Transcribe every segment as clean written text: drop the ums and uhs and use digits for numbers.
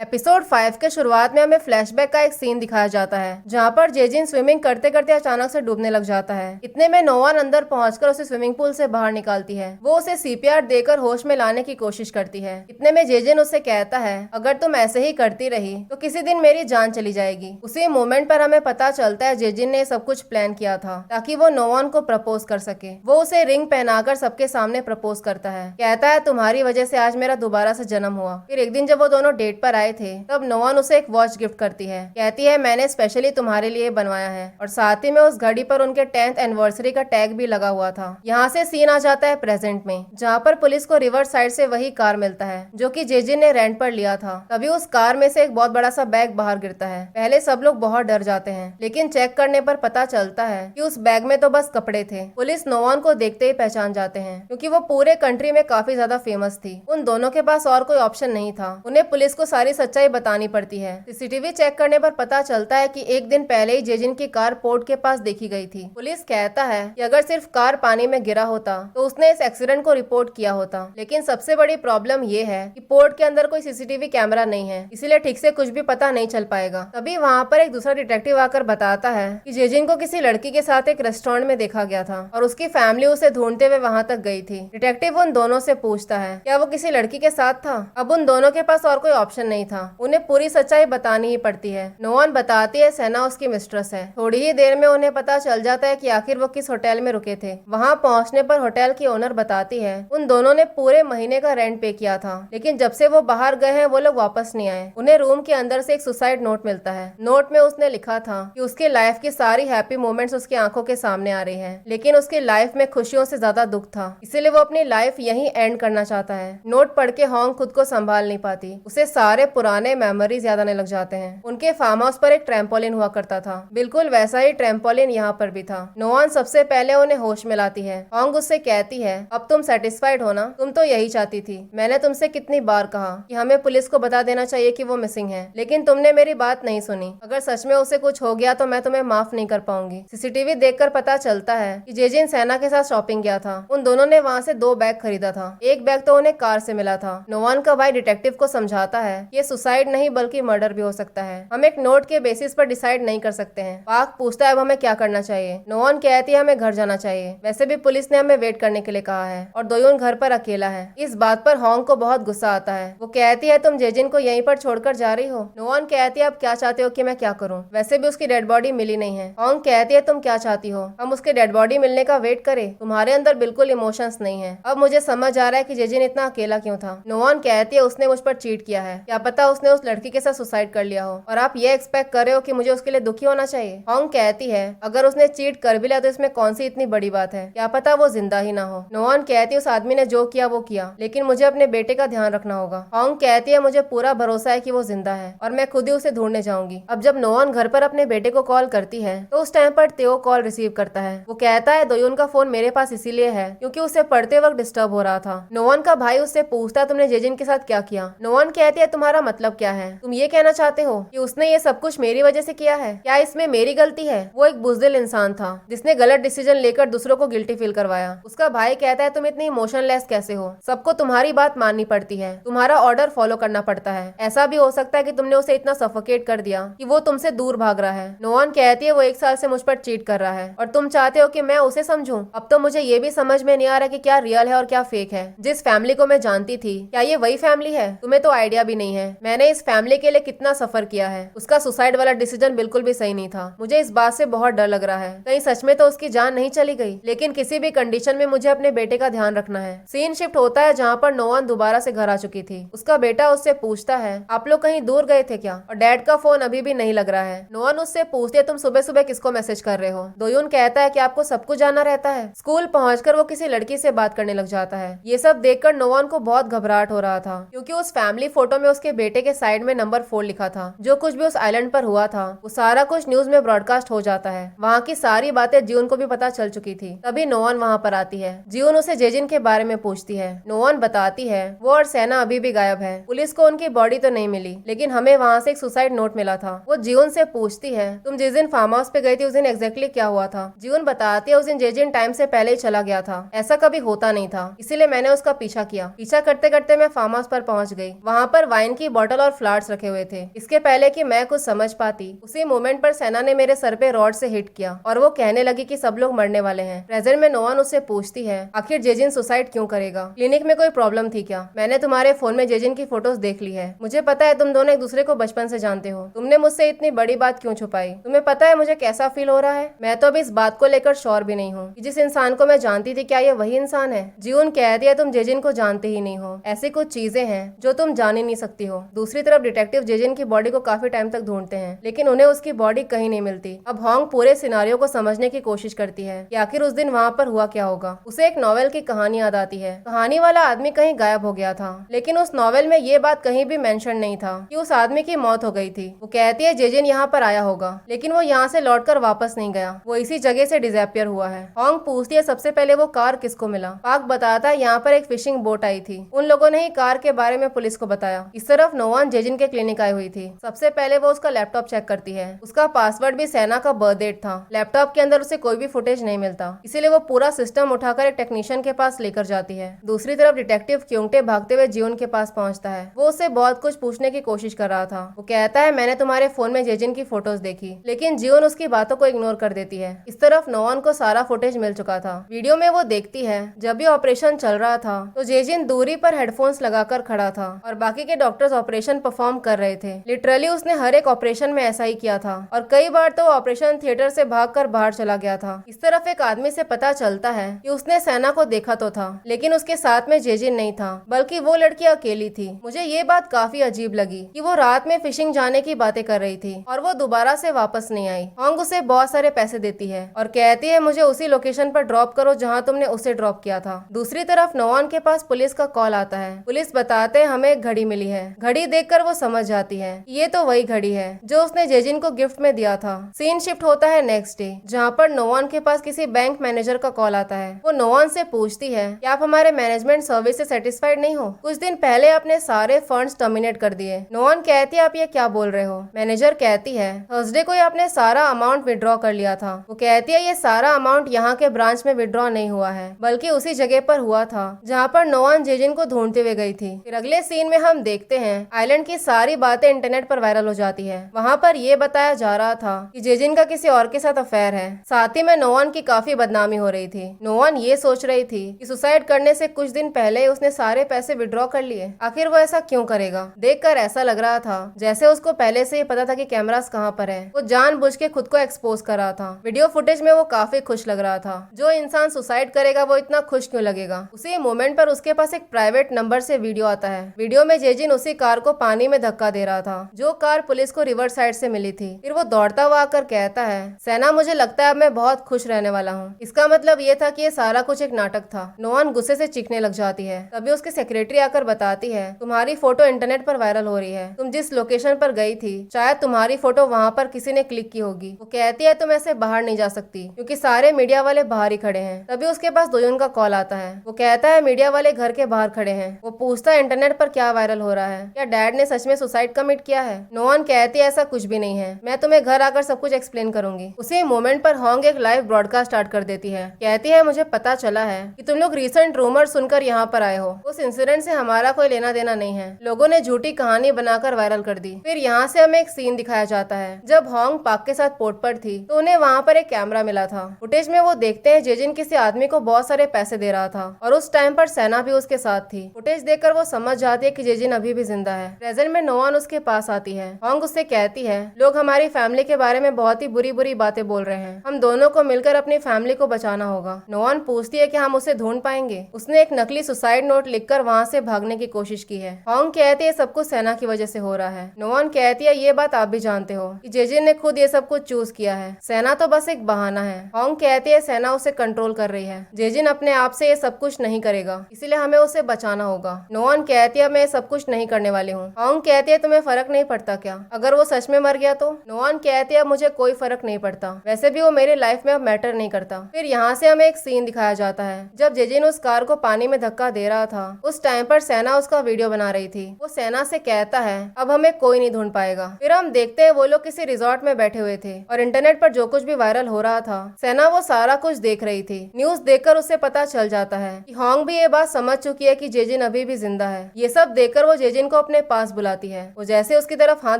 Episode 5 के शुरुआत में हमें फ्लैशबैक का एक सीन दिखाया जाता है जहां पर जेजिन स्विमिंग करते करते अचानक से डूबने लग जाता है। इतने में नोवान अंदर पहुंचकर उसे स्विमिंग पूल से बाहर निकालती है। वो उसे सीपीआर देकर होश में लाने की कोशिश करती है। इतने में जेजिन उसे कहता है, अगर तुम ऐसे ही करती रही तो किसी दिन मेरी जान चली जाएगी। उसी मोमेंट पर हमें पता चलता है जेजिन ने सब कुछ प्लान किया था ताकि वो नोवान को प्रपोज कर सके। वो उसे रिंग पहनाकर सबके सामने प्रपोज करता है। कहता है, तुम्हारी वजह से आज मेरा दोबारा से जन्म हुआ। फिर एक दिन जब वो दोनों डेट पर आए थे तब नोवान उसे एक वॉच गिफ्ट करती है। कहती है, मैंने स्पेशली तुम्हारे लिए बनवाया है। और साथ ही में उस घड़ी पर उनके 10th एनिवर्सरी का टैग भी लगा हुआ था। यहाँ से सीन आ जाता है प्रेजेंट में, जहाँ पर पुलिस को रिवर्स साइड से वही कार मिलता है जो कि जेजिन ने रेंट पर लिया था। तभी उस कार में से एक बहुत बड़ा सा बैग बाहर गिरता है। पहले सब लोग बहुत डर जाते हैं, लेकिन चेक करने पर पता चलता है कि उस बैग में तो बस कपड़े थे। पुलिस नोवान को देखते ही पहचान जाते हैं क्योंकि वो पूरे कंट्री में काफी ज्यादा फेमस थी। उन दोनों के पास और कोई ऑप्शन नहीं था, उन्हें पुलिस को सारी सच्चाई बतानी पड़ती है। सीसीटीवी चेक करने पर पता चलता है कि एक दिन पहले ही जेजिन की कार पोर्ट के पास देखी गई थी। पुलिस कहता है कि अगर सिर्फ कार पानी में गिरा होता तो उसने इस एक्सीडेंट को रिपोर्ट किया होता। लेकिन सबसे बड़ी प्रॉब्लम ये है कि पोर्ट के अंदर कोई सीसीटीवी कैमरा नहीं है, इसीलिए ठीक से कुछ भी पता नहीं चल पाएगा। तभी वहाँ पर एक दूसरा डिटेक्टिव आकर बताता है कि जेजिन को किसी लड़की के साथ एक रेस्टोरेंट में देखा गया था और उसकी फैमिली उसे ढूंढते हुए वहाँ तक गई थी। डिटेक्टिव उन दोनों से पूछता है, क्या वो किसी लड़की के साथ था? अब उन दोनों के पास और कोई ऑप्शन नहीं था, उन्हें पूरी सच्चाई बतानी ही पड़ती है। नोवान बताती है सेना उसकी मिस्ट्रेस है। थोड़ी ही देर में उन्हें पता चल जाता है कि आखिर वो किस होटल में रुके थे। वहाँ पहुँचने पर होटल की ओनर बताती है उन दोनों ने पूरे महीने का रेंट पे किया था, लेकिन जब से वो बाहर गए हैं वो लोग वापस नहीं आए। उन्हें रूम के अंदर से एक सुसाइड नोट मिलता है। नोट में उसने लिखा था कि उसकी लाइफ की सारी हैप्पी मोमेंट्स उसकी आंखों के सामने आ रही है, लेकिन उसकी लाइफ में खुशियों से ज्यादा दुख था, इसीलिए वो अपनी लाइफ यहीं एंड करना चाहता है। नोट पढ़ के होंग खुद को संभाल नहीं पाती, उसे सारे पुराने मेमोरीज याद आने लग जाते हैं। उनके फार्म हाउस पर एक ट्रैम्पोलिन हुआ करता था, बिल्कुल वैसा ही ट्रैम्पोलिन यहाँ पर भी था। नोवान सबसे पहले उन्हें होश में लाती है। होंग उससे कहती है, अब तुम सेटिस्फाइड हो ना? तुम तो यही चाहती थी। मैंने तुमसे कितनी बार कहा कि हमें पुलिस को बता देना चाहिए कि वो मिसिंग है, लेकिन तुमने मेरी बात नहीं सुनी। अगर सच में उसे कुछ हो गया तो मैं तुम्हें माफ नहीं कर पाऊंगी। सीसीटीवी देखकर पता चलता है कि जेजिन सेना के साथ शॉपिंग गया था। उन दोनों ने वहाँ से 2 बैग खरीदा था। एक बैग तो उन्हें कार से मिला था। नोवान का भाई डिटेक्टिव को समझाता है ये सुसाइड नहीं बल्कि मर्डर भी हो सकता है, हम एक नोट के बेसिस पर डिसाइड नहीं कर सकते हैं। पाक पूछता है अब हमें क्या करना चाहिए। नोवान कहती है हमें घर जाना चाहिए, वैसे भी पुलिस ने हमें वेट करने के लिए कहा है और दोयोन घर पर अकेला है। इस बात पर होंग को बहुत गुस्सा आता है। वो कहती है तुम जेजिन को यहीं पर छोड़कर जा रही हो? नोवान कहती है अब क्या चाहते हो कि मैं क्या करूं? वैसे भी उसकी डेड बॉडी मिली नहीं है। होंग कहती है तुम क्या चाहती हो, हम उसके डेड बॉडी मिलने का वेट करें? तुम्हारे अंदर बिल्कुल इमोशंस नहीं है। अब मुझे समझ आ रहा है कि जेजिन इतना अकेला क्यों था। नोवान कहती है उसने मुझ पर चीट किया है, क्या पता उसने उस लड़की के साथ सुसाइड कर लिया हो और आप ये एक्सपेक्ट कर रहे हो कि मुझे उसके लिए दुखी होना चाहिए। होंग कहती है अगर उसने चीट कर भी लिया तो इसमें कौन सी इतनी बड़ी बात है, क्या पता वो जिंदा ही ना हो। नोवान कहती है उस आदमी ने जो किया वो किया, लेकिन मुझे अपने बेटे का ध्यान रखना होगा। होंग कहती है मुझे पूरा भरोसा है कि वो जिंदा है और मैं खुद ही उसे ढूंढने जाऊंगी। अब जब नोवान घर पर अपने बेटे को कॉल करती है तो उस टाइम पर तेओ कॉल रिसीव करता है। वो कहता है दोयोन का फोन मेरे पास इसीलिए है क्योंकि उसे पढ़ते वक्त डिस्टर्ब हो रहा था। नोवान का भाई उससे पूछता है तुमने जेजिन के साथ क्या किया? नोवान कहती है तुम्हारा मतलब क्या है? तुम ये कहना चाहते हो कि उसने ये सब कुछ मेरी वजह से किया है? क्या इसमें मेरी गलती है? वो एक बुज़दिल इंसान था जिसने गलत डिसीजन लेकर दूसरों को गिल्टी फील करवाया। उसका भाई कहता है तुम इतनी इमोशनलेस कैसे हो? सबको तुम्हारी बात माननी पड़ती है, तुम्हारा ऑर्डर फॉलो करना पड़ता है। ऐसा भी हो सकता है कि तुमने उसे इतना सफोकेट कर दिया कि वो तुमसे दूर भाग रहा है। नोवान कहती है वो 1 साल से मुझ पर चीट कर रहा है और तुम चाहते हो कि मैं उसे समझूं? अब तो मुझे ये भी समझ में नहीं आ रहा कि क्या रियल है और क्या फेक है। जिस फैमिली को मैं जानती थी क्या ये वही फैमिली है? तुम्हें तो आइडिया भी नहीं है मैंने इस फैमिली के लिए कितना सफर किया है। उसका सुसाइड वाला डिसीजन बिल्कुल भी सही नहीं था। मुझे इस बात से बहुत डर लग रहा है कहीं सच में तो उसकी जान नहीं चली गई, लेकिन किसी भी कंडीशन में मुझे अपने बेटे का ध्यान रखना है। सीन शिफ्ट होता है जहाँ पर नोवान दोबारा से घर आ चुकी थी। उसका बेटा उससे पूछता है आप लोग कहीं दूर गए थे क्या? और डैड का फोन अभी भी नहीं लग रहा है। नोवान उससे पूछती है तुम सुबह सुबह किसको मैसेज कर रहे हो? दोयोन कहता है कि आपको सब कुछ जानना रहता है। स्कूल पहुंचकर वो किसी लड़की से बात करने लग जाता है। ये सब देखकर नोवान को बहुत घबराहट हो रहा था क्योंकि उस फैमिली फोटो में उसके बेटे के साइड में नंबर 4 लिखा था। जो कुछ भी उस आइलैंड पर हुआ था वो सारा कुछ न्यूज में ब्रॉडकास्ट हो जाता है। वहाँ की सारी बातें जियोन को भी पता चल चुकी थी। तभी नोवान वहाँ पर आती है। जियोन उसे जेजिन के बारे में पूछती है। नोवान बताती है वो और सेना अभी भी गायब है। पुलिस को उनकी बॉडी तो नहीं मिली, लेकिन हमें वहाँ से एक सुसाइड नोट मिला था। वो जियोन से पूछती है तुम जिस दिन फार्म हाउस पे गई थी उस दिन एग्जैक्टली क्या हुआ था? जियोन बताती है उस दिन जेजिन टाइम से पहले ही चला गया था, ऐसा कभी होता नहीं था, इसीलिए मैंने उसका पीछा किया। पीछा करते करते मैं फार्म हाउस पर पहुंच गई। वहाँ पर वाइन की बोतल और फ्लावर्स रखे हुए थे। इसके पहले कि मैं कुछ समझ पाती, उसी मोमेंट पर सेना ने मेरे सर पे रॉड से हिट किया और वो कहने लगी कि सब लोग मरने वाले हैं। प्रेजेंट में नोवान उससे पूछती है, आखिर जेजिन सुसाइड क्यों करेगा? क्लिनिक में कोई प्रॉब्लम थी क्या? मैंने तुम्हारे फोन में जेजिन की फोटोज देख ली है। मुझे पता है तुम दोनों एक दूसरे को बचपन से जानते हो। तुमने मुझसे इतनी बड़ी बात क्यों छुपाई? तुम्हें पता है मुझे कैसा फील हो रहा है? मैं तो अभी इस बात को लेकर श्योर भी नहीं हूँ कि जिस इंसान को मैं जानती थी क्या ये वही इंसान है। जीवन कहती है तुम जेजिन को जानते ही नहीं हो। ऐसी कुछ चीजें हैं जो तुम जान ही नहीं सकती हो। दूसरी तरफ डिटेक्टिव जेजिन की बॉडी को काफी टाइम तक ढूंढते हैं, लेकिन उन्हें उसकी बॉडी कहीं नहीं मिलती। अब हॉन्ग पूरे सिनारियो को समझने की कोशिश करती है कि आखिर उस दिन वहाँ पर हुआ क्या होगा। उसे एक नॉवेल की कहानी याद आती है। कहानी वाला आदमी कहीं गायब हो गया था, लेकिन उस नॉवेल में ये बात कहीं भी मेंशन नहीं था कि उस आदमी की मौत हो गई थी। वो कहती है जेजिन यहाँ पर आया होगा, लेकिन वो यहाँ से लौटकर वापस नहीं गया। वो इसी जगह से डिसअपियर हुआ है। हॉन्ग पूछती है सबसे पहले वो कार किसको मिला? पाक बताता है यहाँ पर एक फिशिंग बोट आई थी। उन लोगों ने ही कार के बारे में पुलिस को बताया। इस तरफ नोवान जेजिन के क्लिनिक आई हुई थी। सबसे पहले वो उसका लैपटॉप चेक करती है। उसका पासवर्ड भी सेना का बर्थ डेट था। लैपटॉप के अंदर उसे कोई भी फुटेज नहीं मिलता, इसीलिए वो पूरा सिस्टम उठाकर एक टेक्नीशियन के पास लेकर जाती है। दूसरी तरफ डिटेक्टिव क्योंगटे भागते हुए जीवन के पास पहुंचता है। वो उससे बहुत कुछ पूछने की कोशिश कर रहा था। वो कहता है मैंने तुम्हारे फोन में जेजिन की फोटोज देखी, लेकिन जीवन उसकी बातों को इग्नोर कर देती है। इस तरफ नोवान को सारा फुटेज मिल चुका था। वीडियो में वो देखती है जब भी ऑपरेशन चल रहा था तो जेजिन दूरी पर हेडफोन्स लगाकर खड़ा था और बाकी के डॉक्टर्स ऑपरेशन परफॉर्म कर रहे थे। लिटरली उसने हर एक ऑपरेशन में ऐसा ही किया था और कई बार तो ऑपरेशन थिएटर से भागकर बाहर चला गया था। इस तरफ एक आदमी से पता चलता है कि उसने सेना को देखा तो था, लेकिन उसके साथ में जेजिन नहीं था, बल्कि वो लड़की अकेली थी। मुझे ये बात काफी अजीब लगी कि वो रात में फिशिंग जाने की बातें कर रही थी और वो दोबारा से वापस नहीं आई। हॉन्ग उसे बहुत सारे पैसे देती है और कहती है मुझे उसी लोकेशन पर ड्रॉप करो जहाँ तुमने उसे ड्रॉप किया था। दूसरी तरफ नोवान के पास पुलिस का कॉल आता है। पुलिस बताते हैं हमें एक घड़ी मिली है। घड़ी देखकर वो समझ जाती है ये तो वही घड़ी है जो उसने जेजिन को गिफ्ट में दिया था। सीन शिफ्ट होता है नेक्स्ट डे, जहाँ पर नोवान के पास किसी बैंक मैनेजर का कॉल आता है। वो नोवान से पूछती है कि आप हमारे मैनेजमेंट सर्विस से सेटिस्फाइड नहीं हो? कुछ दिन पहले आपने सारे फंड्स टर्मिनेट कर दिए। नोवान कहती है आप ये क्या बोल रहे हो? मैनेजर कहती है थर्सडे को आपने सारा अमाउंट विड्रॉ कर लिया था। वो कहती है ये सारा अमाउंट यहाँ के ब्रांच में विड्रॉ नहीं हुआ है, बल्कि उसी जगह पर हुआ था जहाँ पर नोवान जेजिन को ढूंढते हुए गई थी। फिर अगले सीन में हम देखते हैं आइलैंड की सारी बातें इंटरनेट पर वायरल हो जाती है। वहाँ पर ये बताया जा रहा था कि जेजिन का किसी और के साथ अफेयर है। साथ ही में नोवान की काफी बदनामी हो रही थी। नोवान ये सोच रही थी कि सुसाइड करने से कुछ दिन पहले उसने सारे पैसे विड्रॉ कर लिए। आखिर वो ऐसा क्यों करेगा? देखकर ऐसा लग रहा था जैसे उसको पहले से ही पता था कि कैमरास कहाँ पर है। वो जानबूझ के खुद को एक्सपोज कर रहा था। वीडियो फुटेज में वो काफी खुश लग रहा था। जो इंसान सुसाइड करेगा वो इतना खुश क्यों लगेगा? उसी मोमेंट पर उसके पास एक प्राइवेट नंबर से वीडियो आता है। वीडियो में जेजिन उसी कार को पानी में धक्का दे रहा था जो कार पुलिस को रिवर साइड से मिली थी। फिर वो दौड़ता हुआ आकर कहता है सेना मुझे लगता है अब मैं बहुत खुश रहने वाला हूँ। इसका मतलब ये था कि ये सारा कुछ एक नाटक था। नोवान गुस्से से चीखने लग जाती है। तभी उसके सेक्रेटरी आकर बताती है तुम्हारी फोटो इंटरनेट पर वायरल हो रही है। तुम जिस लोकेशन पर गई थी शायद तुम्हारी फोटो वहाँ पर किसी ने क्लिक की होगी। वो कहती है तुम ऐसे बाहर नहीं जा सकती क्योंकि सारे मीडिया वाले बाहर ही खड़े हैं। तभी उसके पास दोयुन का कॉल आता है। वो कहता है मीडिया वाले घर के बाहर खड़े हैं। वो पूछता है इंटरनेट पर क्या वायरल हो रहा है? क्या डैड ने सच में सुसाइड कमिट किया है? नोवान कहती है ऐसा कुछ भी नहीं है, मैं तुम्हें घर आकर सब कुछ एक्सप्लेन करूंगी। उसी मोमेंट पर हॉन्ग एक लाइव ब्रॉडकास्ट स्टार्ट कर देती है। कहती है मुझे पता चला है कि तुम लोग रिसेंट रूमर सुनकर यहाँ पर आए हो। उस इंसिडेंट से हमारा कोई लेना देना नहीं है। लोगों ने झूठी कहानी बनाकर वायरल कर दी। फिर यहाँ से हमें एक सीन दिखाया जाता है जब हॉन्ग पाक के साथ पोर्ट पर थी तो उन्हें वहाँ पर एक कैमरा मिला था। फुटेज में वो देखते हैं जेजिन किसी आदमी को बहुत सारे पैसे दे रहा था और उस टाइम पर सेना भी उसके साथ थी। फुटेज देखकर वो समझ जाती है कि जेजिन अभी भी जिंदा है। प्रेजेंट में नोवान उसके पास आती है। हॉन्ग उससे कहती है लोग हमारी फैमिली के बारे में बहुत ही बुरी बुरी बातें बोल रहे हैं, हम दोनों को मिलकर अपनी फैमिली को बचाना होगा। नोवान पूछती है कि हम उसे ढूंढ पाएंगे? उसने एक नकली सुसाइड नोट लिखकर वहाँ से भागने की कोशिश की है। हॉन्ग कहती है सब कुछ सेना की वजह से हो रहा है। नोवान कहती है ये बात आप भी जानते हो कि जेजिन ने खुद ये सब कुछ चूज किया है, सेना तो बस एक बहाना है। हॉन्ग कहती है सेना उसे कंट्रोल कर रही है, जेजिन अपने आप से ये सब कुछ नहीं करेगा, इसीलिए हमें उसे बचाना होगा। नोवान कहती है मैं सब कुछ नहीं करने वाली हूँ। हॉन्ग कहती है तुम्हें फर्क नहीं पड़ता क्या अगर वो सच में मर गया तो? नोवान कहती है मुझे कोई फर्क नहीं पड़ता, वैसे भी वो मेरी लाइफ में अब मैटर नहीं करता। फिर यहाँ से हमें एक सीन दिखाया जाता है जब जेजिन उस कार को पानी में धक्का दे रहा था। उस टाइम पर सेना उसका वीडियो बना रही थी। वो सेना से कहता है अब हमें कोई नहीं ढूंढ पाएगा। फिर हम देखते हैं वो लोग किसी रिजॉर्ट में बैठे हुए थे और इंटरनेट पर जो कुछ भी वायरल हो रहा था सेना वो सारा कुछ देख रही थी। न्यूज देखकर उसे पता चल जाता है कि हॉन्ग भी ये बात समझ चुकी है कि जेजिन अभी भी जिंदा है। ये सब देखकर वो जेजिन को अपने पास बुलाती है। वो जैसे उसकी तरफ हाथ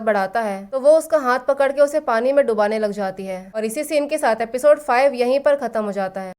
बढ़ाता है तो वो उसका हाथ पकड़ के उसे पानी में डुबाने लग जाती है और इसी सीन के साथ एपिसोड 5 यहीं पर खत्म हो जाता है।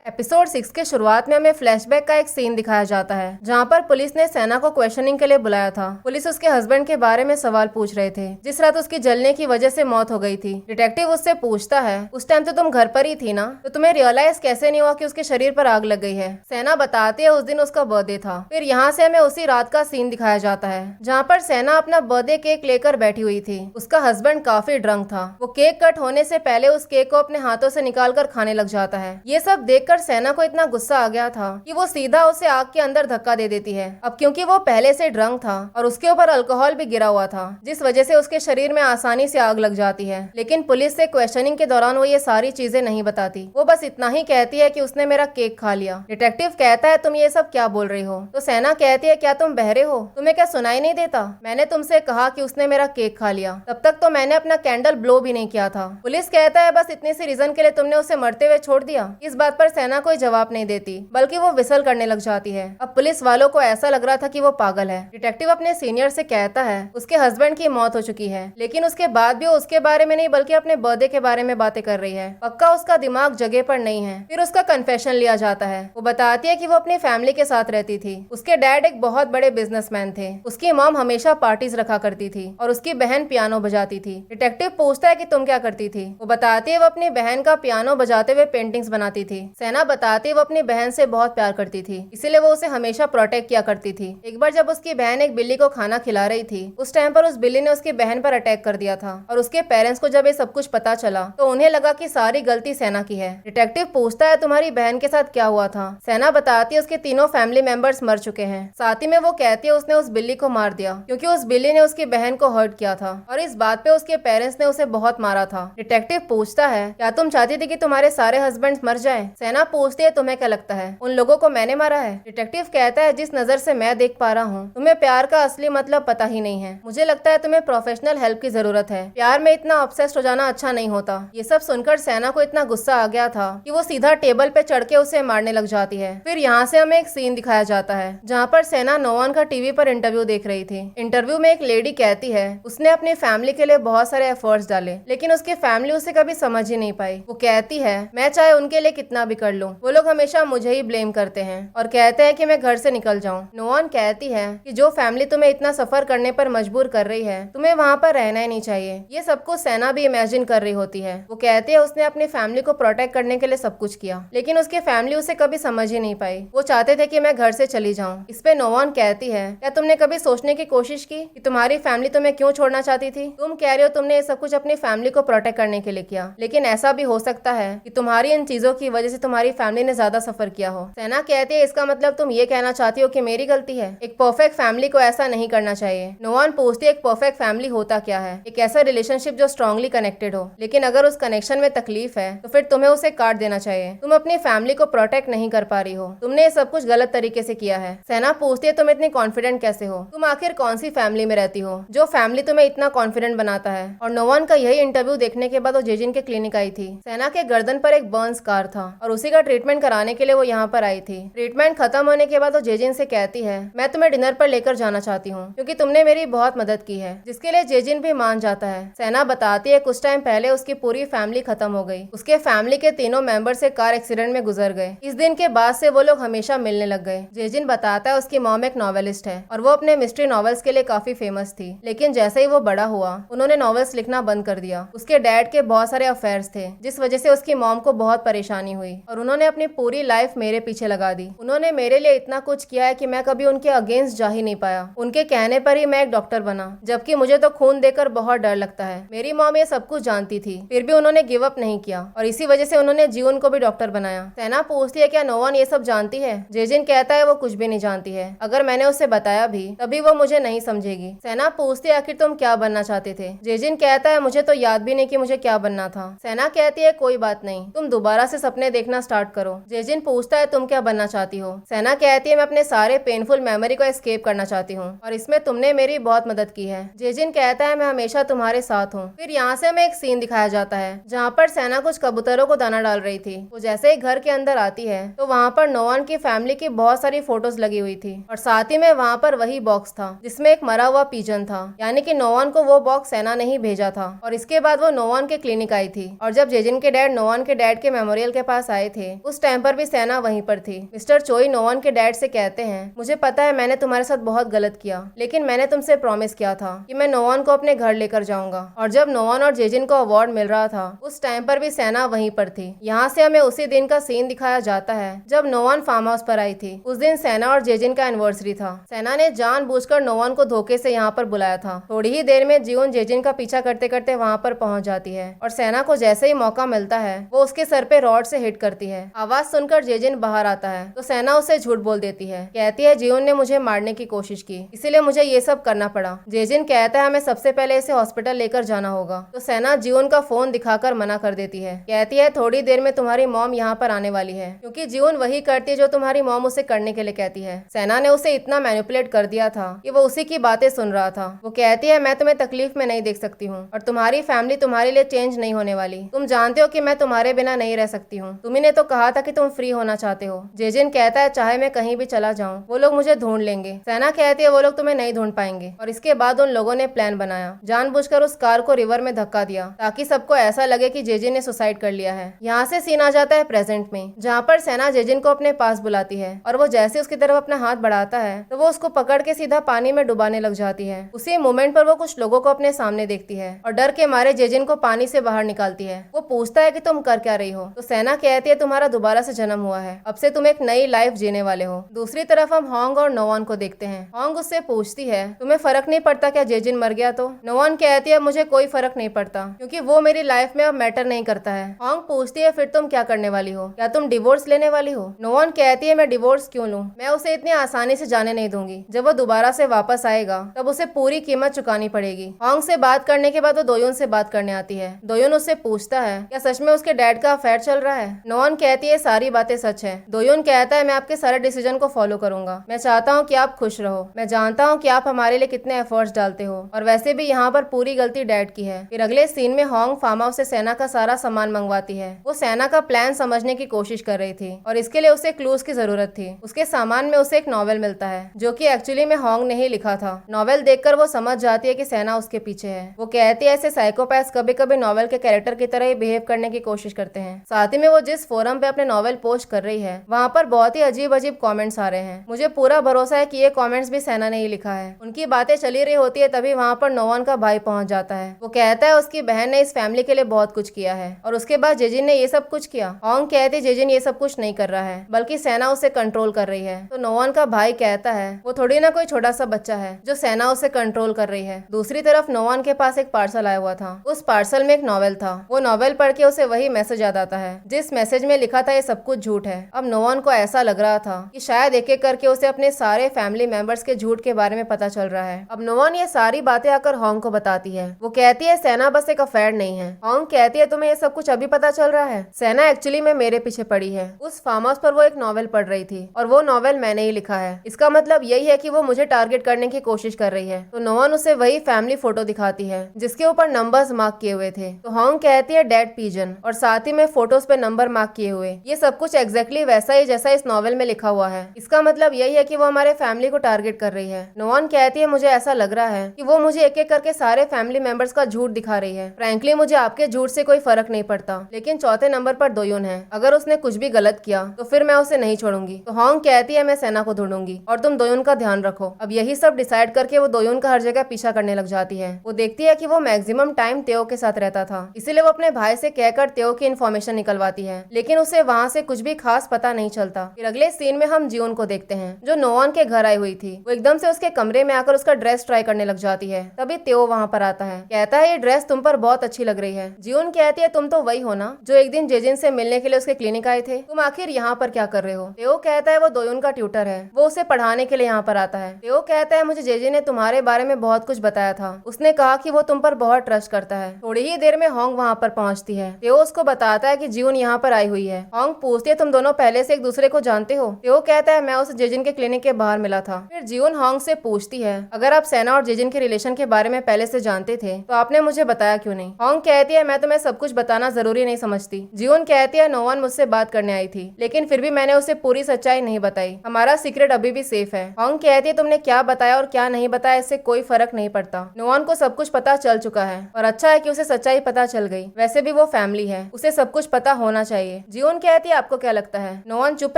एपिसोड 6 के शुरुआत में हमें फ्लैशबैक का एक सीन दिखाया जाता है जहां पर पुलिस ने सैना को क्वेश्चनिंग के लिए बुलाया था। पुलिस उसके हस्बैंड के बारे में सवाल पूछ रहे थे जिस रात उसकी जलने की वजह से मौत हो गई थी। डिटेक्टिव उससे पूछता है उस टाइम तो तुम घर पर ही थी ना, तो तुम्हें रियलाइज कैसे नहीं हुआ कि उसके शरीर पर आग लग गई है। सैना बताती है उस दिन उसका बर्थडे था। फिर यहाँ से हमें उसी रात का सीन दिखाया जाता है जहाँ पर सैना अपना बर्थडे केक लेकर बैठी हुई थी। उसका हस्बैंड काफी ड्रंक था। वो केक कट होने से पहले उस केक को अपने हाथों से निकाल कर खाने लग जाता है। ये सब देखकर सैना को इतना गुस्सा आ गया था कि वो सीधा उसे आग के अंदर धक्का दे देती है। अब क्योंकि वो पहले से ड्रंक था और उसके ऊपर अल्कोहल भी गिरा हुआ था जिस वजह से उसके शरीर में आसानी से आग लग जाती है। लेकिन पुलिस से क्वेश्चनिंग के दौरान वो ये सारी चीजें नहीं बताती। वो बस इतना ही कहती है कि उसने मेरा केक खा लिया। डिटेक्टिव कहता है तुम ये सब क्या बोल रही हो? तो सैना कहती है क्या तुम बहरे हो? तुम्हें क्या सुनाई नहीं देता? मैंने तुमसे कहा कि उसने मेरा केक खा लिया, तब तक तो मैंने अपना कैंडल ब्लो भी नहीं किया था। पुलिस कहता है बस इतने से रीजन के लिए तुमने उसे मरते हुए छोड़ दिया। इस बात पर सैना कोई जवाब नहीं देती बल्कि वो विसल करने लग जाती है। अब पुलिस वालों को ऐसा लग रहा था कि वो पागल है। डिटेक्टिव अपने सीनियर से कहता है उसके हस्बैंड की मौत हो चुकी है, लेकिन उसके बाद भी वो उसके बारे में नहीं बल्कि अपने बर्थडे के बारे में बातें कर रही है। पक्का उसका दिमाग जगह पर नहीं है। फिर उसका कन्फेशन लिया जाता है। वो बताती है कि वो अपनी फैमिली के साथ रहती थी। उसके डैड एक बहुत बड़े बिजनेसमैन थे। उसकी मॉम हमेशा पार्टीज रखा करती थी और उसकी बहन पियानो बजाती थी। डिटेक्टिव पूछता है कि तुम क्या करती थी? वो बताती है वो अपनी बहन का पियानो बजाते हुए पेंटिंग्स बनाती थी। सैना बताती है वो अपनी बहन से बहुत प्यार करती थी, इसीलिए वो उसे हमेशा प्रोटेक्ट किया करती थी। एक बार जब उसकी बहन एक बिल्ली को खाना खिला रही थी, उस टाइम पर उस बिल्ली ने उसकी बहन पर अटैक कर दिया था और उसके पेरेंट्स को जब ये सब कुछ पता चला तो उन्हें लगा कि सारी गलती सैना की है। डिटेक्टिव पूछता है तुम्हारी बहन के साथ क्या हुआ था? सैना बताती है उसके तीनों फैमिली मेंबर्स मर चुके हैं। साथ ही में वो कहती है उसने उस बिल्ली को मार दिया क्योंकि उस बिल्ली ने उसकी बहन को हर्ट किया था और इस बात पे उसके पेरेंट्स ने उसे बहुत मारा था। डिटेक्टिव पूछता है क्या तुम चाहती थी कि तुम्हारे सारे हस्बैंड मर जाए? सैना पूछती है तुम्हें क्या लगता है उन लोगों को मैंने मारा है? डिटेक्टिव कहता है जिस नजर से मैं देख पा रहा हूँ तुम्हें प्यार का असली मतलब पता ही नहीं है। मुझे लगता है तुम्हें प्रोफेशनल हेल्प की जरूरत है। प्यार में इतना ऑब्सेस्ड हो जाना अच्छा नहीं होता। ये सब सुनकर सैना को इतना गुस्सा आ गया था कि वो सीधा टेबल पे चढ़ के उसे मारने लग जाती है। फिर यहाँ से हमें एक सीन दिखाया जाता है जहाँ पर सैना नोवान का टीवी पर इंटरव्यू देख रही थी। इंटरव्यू में एक लेडी कहती है उसने अपनी फैमिली के लिए बहुत सारे एफर्ट्स डाले लेकिन उसकी फैमिली उसे कभी समझ ही नहीं पाई। वो कहती है मैं चाहे उनके लिए कितना भी कर लूं, वो लोग हमेशा मुझे ही ब्लेम करते हैं और कहते हैं कि मैं घर से निकल जाऊं। नोवान कहती है कि जो फैमिली तुम्हें इतना सफर करने पर मजबूर कर रही है तुम्हें वहाँ पर रहना ही नहीं चाहिए। ये सब कुछ सैना भी इमेजिन कर रही होती है। वो कहती है उसने अपनी फैमिली को प्रोटेक्ट करने के लिए सब कुछ किया लेकिन उसकी फैमिली उसे कभी समझ ही नहीं पाई। वो चाहते थे कि मैं घर से चली जाऊं। इस पे नोवान कहती है क्या तुमने कभी सोचने की कोशिश की कि तुम्हारी फैमिली तुम्हें क्यों छोड़ना चाहती थी? तुम कह रहे हो तुमने ये सब कुछ अपनी फैमिली को प्रोटेक्ट करने के लिए किया, लेकिन ऐसा भी हो सकता है कि तुम्हारी इन चीजों की वजह से तुम्हारी फैमिली ने ज्यादा सफर किया हो। सैना कहती है इसका मतलब तुम ये कहना चाहती हो कि मेरी गलती है? एक परफेक्ट फैमिली को ऐसा नहीं करना चाहिए। नोवान पूछती है एक परफेक्ट फैमिली होता क्या है? एक ऐसा रिलेशनशिप जो स्ट्रांगली कनेक्टेड हो, लेकिन अगर उस कनेक्शन में तकलीफ है तो फिर तुम्हें उसे काट देना चाहिए। तुम अपनी फैमिली को प्रोटेक्ट नहीं कर पा रही हो, तुमने ये सब कुछ गलत तरीके से किया है। सैना पूछती है तुम इतनी कॉन्फिडेंट कैसे हो? तुम आखिर कौन सी फैमिली में रहती हो जो फैमिली तुम्हें इतना कॉन्फिडेंट बनाता है? और नोवान का यही इंटरव्यू देखने के बाद वो जेजिन के क्लिनिक आई थी। सैना के गर्दन पर एक बर्न स्कार था और उसी का ट्रीटमेंट कराने के लिए वो यहाँ पर आई थी। ट्रीटमेंट खत्म होने के बाद वो जेजिन से कहती है मैं तुम्हें डिनर पर लेकर जाना चाहती हूँ क्योंकि तुमने मेरी बहुत मदद की है, जिसके लिए जेजिन भी मान जाता है। सैना बताती है कुछ टाइम पहले उसकी पूरी फैमिली खत्म हो गई। उसके फैमिली के तीनों मेंबर से कार एक्सीडेंट में गुजर गए। इस दिन के बाद से वो लोग हमेशा मिलने लग गए। जेजिन बताता है उसकी मॉम एक नॉवेलिस्ट है और वो अपने मिस्ट्री नॉवेल्स के लिए काफी फेमस थी, लेकिन जैसे ही वो बड़ा हुआ उन्होंने नॉवेल्स लिखना बंद कर दिया। उसके डैड के बहुत सारे अफेयर्स थे जिस वजह से उसकी मॉम को बहुत परेशानी हुई और उन्होंने अपनी पूरी लाइफ मेरे पीछे लगा दी। उन्होंने मेरे लिए इतना कुछ किया है कि मैं कभी उनके अगेंस्ट जा ही नहीं पाया। उनके कहने पर ही मैं एक डॉक्टर बना, जबकि मुझे तो खून देकर बहुत डर लगता है। मेरी मॉम ये सब कुछ जानती थी, फिर भी उन्होंने गिव अप नहीं किया और इसी वजह से उन्होंने जीवन को भी डॉक्टर बनाया। सैना पूछती है क्या नोवान ये सब जानती है? जेजिन कहता है वो कुछ भी नहीं जानती है। अगर मैंने उसे बताया भी तभी वो मुझे नहीं समझेगी। सैना पूछती है आखिर तुम क्या बनना चाहते थे? जेजिन कहता है मुझे तो याद भी नहीं कि मुझे क्या बनना था। सैना कहती है कोई बात नहीं, तुम दोबारा से सपने देखना स्टार्ट करो। जेजिन पूछता है तुम क्या बनना चाहती हो। सेना कहती है मैं अपने सारे पेनफुल मेमोरी को एस्केप करना चाहती हूँ और इसमें तुमने मेरी बहुत मदद की है। जेजिन कहता है मैं हमेशा तुम्हारे साथ हूँ। फिर यहाँ से हमें एक सीन दिखाया जाता है जहाँ पर सेना कुछ कबूतरों को दाना डाल रही थी। वो जैसे ही घर के अंदर आती है तो वहाँ पर नोआन की फैमिली की बहुत सारी फोटोज लगी हुई थी और साथ ही में वहाँ पर वही बॉक्स था जिसमें एक मरा हुआ पीजन था, यानी कि नोआन को वो बॉक्स सेना ने ही भेजा था। और इसके बाद वो नोआन के क्लिनिक आई थी और जब जेजिन के डैड नोआन के डैड के मेमोरियल के पास आए थे उस टाइम पर भी सेना वहीं पर थी। मिस्टर चोई नोआन के डैड से कहते हैं मुझे पता है मैंने तुम्हारे साथ बहुत गलत किया, लेकिन मैंने तुमसे प्रॉमिस किया था कि मैं नोआन को अपने घर लेकर जाऊंगा। और जब नोआन और जेजिन को अवार्ड मिल रहा था उस टाइम पर भी सेना वहीं पर थी। यहाँ से हमें उसी दिन का सीन दिखाया जाता है जब नोआन फार्म हाउस पर आई थी। उस दिन सेना और जेजिन का एनिवर्सरी था। सेना ने जानबूझकर नोआन को धोखे से यहाँ पर बुलाया था। थोड़ी ही देर में जियोन जेजिन का पीछा करते करते वहाँ पर पहुंच जाती है और सेना को जैसे ही मौका मिलता है वो उसके सर पे रॉड से हिट करती है। आवाज सुनकर जेजिन बाहर आता है तो सेना उसे झूठ बोल देती है। कहती है जियोन ने मुझे मारने की कोशिश की इसीलिए मुझे ये सब करना पड़ा। जेजिन कहता है हमें सबसे पहले इसे हॉस्पिटल लेकर जाना होगा तो सेना जियोन का फोन दिखाकर मना कर देती है। कहती है थोड़ी देर में तुम्हारी मॉम यहाँ पर आने वाली है, क्योंकि जियोन वही करती है जो तुम्हारी मॉम उसे करने के लिए कहती है। सेना ने उसे इतना मैनिपुलेट कर दिया था कि वो उसी की बातें सुन रहा था। वो कहती है मैं तुम्हें तकलीफ में नहीं देख सकती हूँ और तुम्हारी फैमिली तुम्हारे लिए चेंज नहीं होने वाली। तुम जानते हो कि मैं तुम्हारे बिना नहीं रह सकती हूँ। तुम्ही ने तो कहा था कि तुम फ्री होना चाहते हो। जेजिन कहता है चाहे मैं कहीं भी चला जाऊँ वो लोग मुझे ढूंढ लेंगे। सेना कहती है वो लोग तुम्हें नहीं ढूंढ पाएंगे। और इसके बाद उन लोगों ने प्लान बनाया, जानबूझकर उस कार को रिवर में धक्का दिया ताकि सबको ऐसा लगे कि जेजिन ने सुसाइड कर लिया है। यहाँ से सीन आ जाता है प्रेजेंट में, जहाँ पर सेना जेजिन को अपने पास बुलाती है और वो जैसे उसकी तरफ अपना हाथ बढ़ाता है तो वो उसको पकड़ के सीधा पानी में डुबाने लग जाती है। उसी मोमेंट पर वो कुछ लोगों को अपने सामने देखती है और डर के मारे जेजिन को पानी से बाहर निकालती है। वो पूछता है कि तुम कर क्या रही हो तो सेना कहती है तुम्हारा दोबारा से जन्म हुआ है, अब से तुम एक नई लाइफ जीने वाले हो। दूसरी तरफ हम होंग और नोआन को देखते हैं। होंग उससे पूछती है तुम्हें फर्क नहीं पड़ता क्या जेजिन मर गया तो? नोआन कहती है मुझे कोई फर्क नहीं पड़ता क्योंकि वो मेरी लाइफ में अब मैटर नहीं करता है। होंग पूछती है फिर तुम क्या करने वाली हो, क्या तुम डिवोर्स लेने वाली हो? नोआन कहती है मैं डिवोर्स क्यों लूं, मैं उसे इतनी आसानी से जाने नहीं दूंगी। जब वो दोबारा से वापस आएगा तब उसे पूरी कीमत चुकानी पड़ेगी। होंग से बात करने के बाद वो दोयुन से बात करने आती है। दोयुन उससे पूछता है क्या सच में उसके डैड का अफेयर चल रहा है? नोआन कहती है सारी बातें सच है। दोयुन कहता है मैं आपके सारे डिसीजन को फॉलो करूंगा, मैं चाहता हूँ कि आप खुश रहो, मैं जानता हूँ कि आप हमारे लिए कितने एफर्ट्स डालते हो और वैसे भी यहाँ पर पूरी गलती डैड की है। फिर अगले सीन में होंग फार्म हाउस से सेना का सारा सामान मंगवाती है। वो सेना का प्लान समझने की कोशिश कर रही थी और इसके लिए उसे क्लूज की जरूरत थी। उसके सामान में उसे एक नॉवेल मिलता है जो कि एक्चुअली में होंग ने ही लिखा था। नॉवेल देखकर वो समझ जाती है कि सेना उसके पीछे है। वो कहती है ऐसे साइकोपैथ्स कभी कभी नॉवेल के कैरेक्टर की तरह ही बिहेव करने की कोशिश करते हैं। साथ ही में वो जिस फोरम पे अपने नॉवेल पोस्ट कर रही है वहाँ पर बहुत ही अजीब अजीब कॉमेंट्स आ रहे हैं। मुझे पूरा भरोसा है कि ये कॉमेंट्स भी सेना ने ही लिखा है। उनकी बातें चली रही होती है तभी वहाँ पर नोआन का भाई पहुंच जाता है। वो कहता है उसकी बहन ने इस फैमिली के लिए बहुत कुछ किया है और उसके बाद जेजिन ने ये सब कुछ किया। होंग कहती जेजिन ये सब कुछ नहीं कर रहा है बल्कि सेना उसे कंट्रोल कर रही है। तो नोआन का भाई कहता है वो थोड़ी ना कोई छोटा सा बच्चा है जो सेना उसे कंट्रोल कर रही है। दूसरी तरफ नोआन के पास एक पार्सल आया हुआ था। उस पार्सल में एक नॉवेल था। वो नॉवेल पढ़ के उसे वही मैसेज याद आता है जिस मैसेज में लिखा था ये सब कुछ झूठ है। अब नोआन को ऐसा लग रहा था कि शायद एक एक करके उसे अपने सारे फैमिली मेंबर्स के झूठ के बारे में पता चल रहा है। अब नोआन ये सारी बातें आकर होंग को बताती है। वो कहती है सेना बस एक अफेयर नहीं है। होंग कहती है तुम्हें ये सब कुछ अभी पता चल रहा है? सेना एक्चुअली में मेरे पीछे पड़ी है। उस फार्म हाउस पर वो एक नॉवेल पढ़ रही थी और वो नॉवेल मैंने ही लिखा है। इसका मतलब यही है कि वो मुझे टारगेट करने की कोशिश कर रही है। तो नोआन उसे वही फैमिली फोटो दिखाती है जिसके ऊपर नंबर्स मार्क किए हुए थे। तो होंग कहती है डेड पिजन और साथ ही में फोटोज पे नंबर मार्क किए हुए। ये सब कुछ एग्जैक्टली वैसा ही जैसा इस नॉवेल में लिखा हुआ है। इसका मतलब यही है कि वो हमारे फैमिली को टारगेट कर रही है। नोआन कहती है मुझे ऐसा लग रहा है कि वो मुझे एक एक करके सारे फैमिली मेंबर्स का झूठ दिखा रही है। फ्रैंकली मुझे आपके झूठ से कोई फर्क नहीं पड़ता, लेकिन चौथे नंबर पर दोयुन है। अगर उसने कुछ भी गलत किया तो फिर मैं उसे नहीं छोड़ूंगी। तो होंग कहती है मैं सेना को ढूंढूंगी और तुम दोयुन का ध्यान रखो। अब यही सब डिसाइड करके वो दोयुन का हर जगह पीछा करने लग जाती है। वो देखती है कि वो मैक्सिमम टाइम तेओ के साथ रहता था, इसीलिए वो अपने भाई से कहकर तेओ की इन्फॉर्मेशन निकलवाती है, लेकिन उसे वहाँ से कुछ भी खास पता नहीं चलता। फिर अगले सीन में हम जियोन को देखते हैं जो नोआन के घर आई हुई थी। वो एकदम से उसके कमरे में आकर उसका ड्रेस ट्राई करने लग जाती है। तभी तेओ वहाँ पर आता है, कहता है ये ड्रेस तुम पर बहुत अच्छी लग रही है। जियोन कहती है तुम तो वही हो ना जो एक दिन जेजिन से मिलने के लिए उसके क्लिनिक आए थे, तुम आखिर यहाँ पर क्या कर रहे हो? तेओ कहता है वो दोयुन का ट्यूटर है, वो उसे पढ़ाने के लिए यहाँ पर आता है। तेओ कहता है मुझे जेजिन ने तुम्हारे बारे में बहुत कुछ बताया था, उसने कहा कि वो तुम पर बहुत ट्रस्ट करता है। थोड़ी ही देर में होंग वहाँ पर पहुँचती है। तेओ उसको बताता है कि जियोन यहाँ पर आई आई हुई है। होंग पूछती है तुम दोनों पहले से एक दूसरे को जानते हो? तेओ कहता है मैं उसे जेजिन के क्लिनिक के बाहर मिला था। फिर जियोन होंग से पूछती है अगर आप सेना और जेजिन के रिलेशन के बारे में पहले से जानते थे तो आपने मुझे बताया क्यों नहीं? होंग कहती है मैं तुम्हें सब कुछ बताना जरूरी नहीं समझती। जियोन कहती है नोवान मुझसे बात करने आई थी लेकिन फिर भी मैंने उसे पूरी सच्चाई नहीं बताई। हमारा सीक्रेट अभी भी सेफ है। होंग कहती है तुमने क्या बताया और क्या नहीं बताया इससे कोई फर्क नहीं पड़ता। नोवान को सब कुछ पता चल चुका है और अच्छा है कि उसे सच्चाई पता चल गई। वैसे भी वो फैमिली है, उसे सब कुछ पता होना चाहिए। जियोन कहती है आपको क्या लगता है नोवान चुप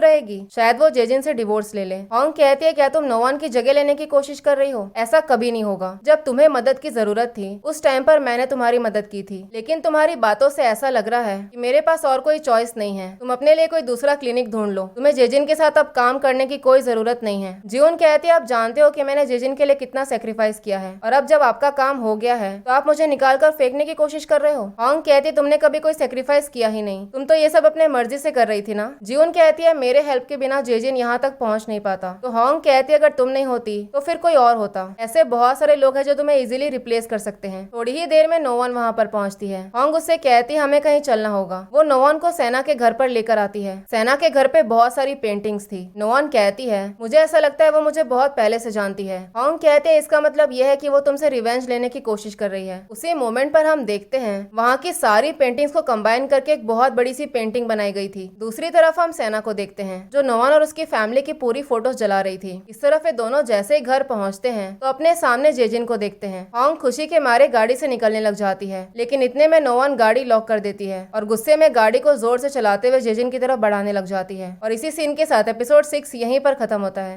रहेगी? शायद वो जेजिन से डिवोर्स ले ले। होंग कहती है क्या तुम नोवान की जगह लेने की कोशिश कर रही हो? ऐसा कभी नहीं होगा। जब तुम्हें मदद की जरूरत थी उस टाइम पर मैंने तुम्हारी मदद की थी, लेकिन तुम्हारी बातों से ऐसा लग रहा है कि मेरे पास और कोई चॉइस नहीं है। तुम अपने लिए कोई दूसरा क्लिनिक ढूंढ लो। तुम्हें जेजिन के साथ अब काम करने की कोई जरूरत नहीं है। जियोन कहती है आप जानते हो कि मैंने जेजिन के लिए कितना सेक्रीफाइस किया है और अब जब आपका काम हो गया है तो आप मुझे निकाल कर फेंकने की कोशिश कर रहे हो। होंग कहती है तुमने कभी कोई सेक्रीफाइस किया ही नहीं, तुम तो ये सब अपने मर्जी से कर रही थी ना। जियोन कहती है मेरे हेल्प के बिना जेजिन यहाँ तक पहुँच नहीं पाता। तो होंग कहती है अगर तुम नहीं होती तो फिर कोई और होता। ऐसे बहुत सारे लोग हैं जो तुम्हें इजीली रिप्लेस कर सकते हैं। थोड़ी ही देर में नोवान वहाँ पर पहुँचती है। होंग उससे कहती है हमें कहीं चलना होगा। वो नोवान को सेना के घर पर लेकर आती है। सेना के घर पे बहुत सारी पेंटिंग्स थी। नोवान कहती है मुझे ऐसा लगता है वो मुझे बहुत पहले से जानती है। होंग कहते हैं इसका मतलब यह है कि वो तुमसे रिवेंज लेने की कोशिश कर रही है। उसी मोमेंट पर हम देखते हैं वहाँ की सारी पेंटिंग्स को कंबाइन करके एक बहुत बड़ी सी पेंटिंग बनाई गई थी। दूसरी तरफ हम सेना को देखते हैं जो नोवान और उसकी फैमिली की पूरी फोटोज जला रही थी। इस तरफ ये दोनों जैसे ही घर पहुँचते हैं तो अपने सामने जेजिन को देखते हैं। होंग खुशी के मारे गाड़ी से निकलने लग जाती है, लेकिन इतने में नोवान गाड़ी लॉक कर देती है और गुस्से में गाड़ी को जोर से चलाते हुए जेजिन की तरफ बढ़ाने लग जाती है। और इसी सीन के साथ एपिसोड 6 यहीं पर खत्म होता है।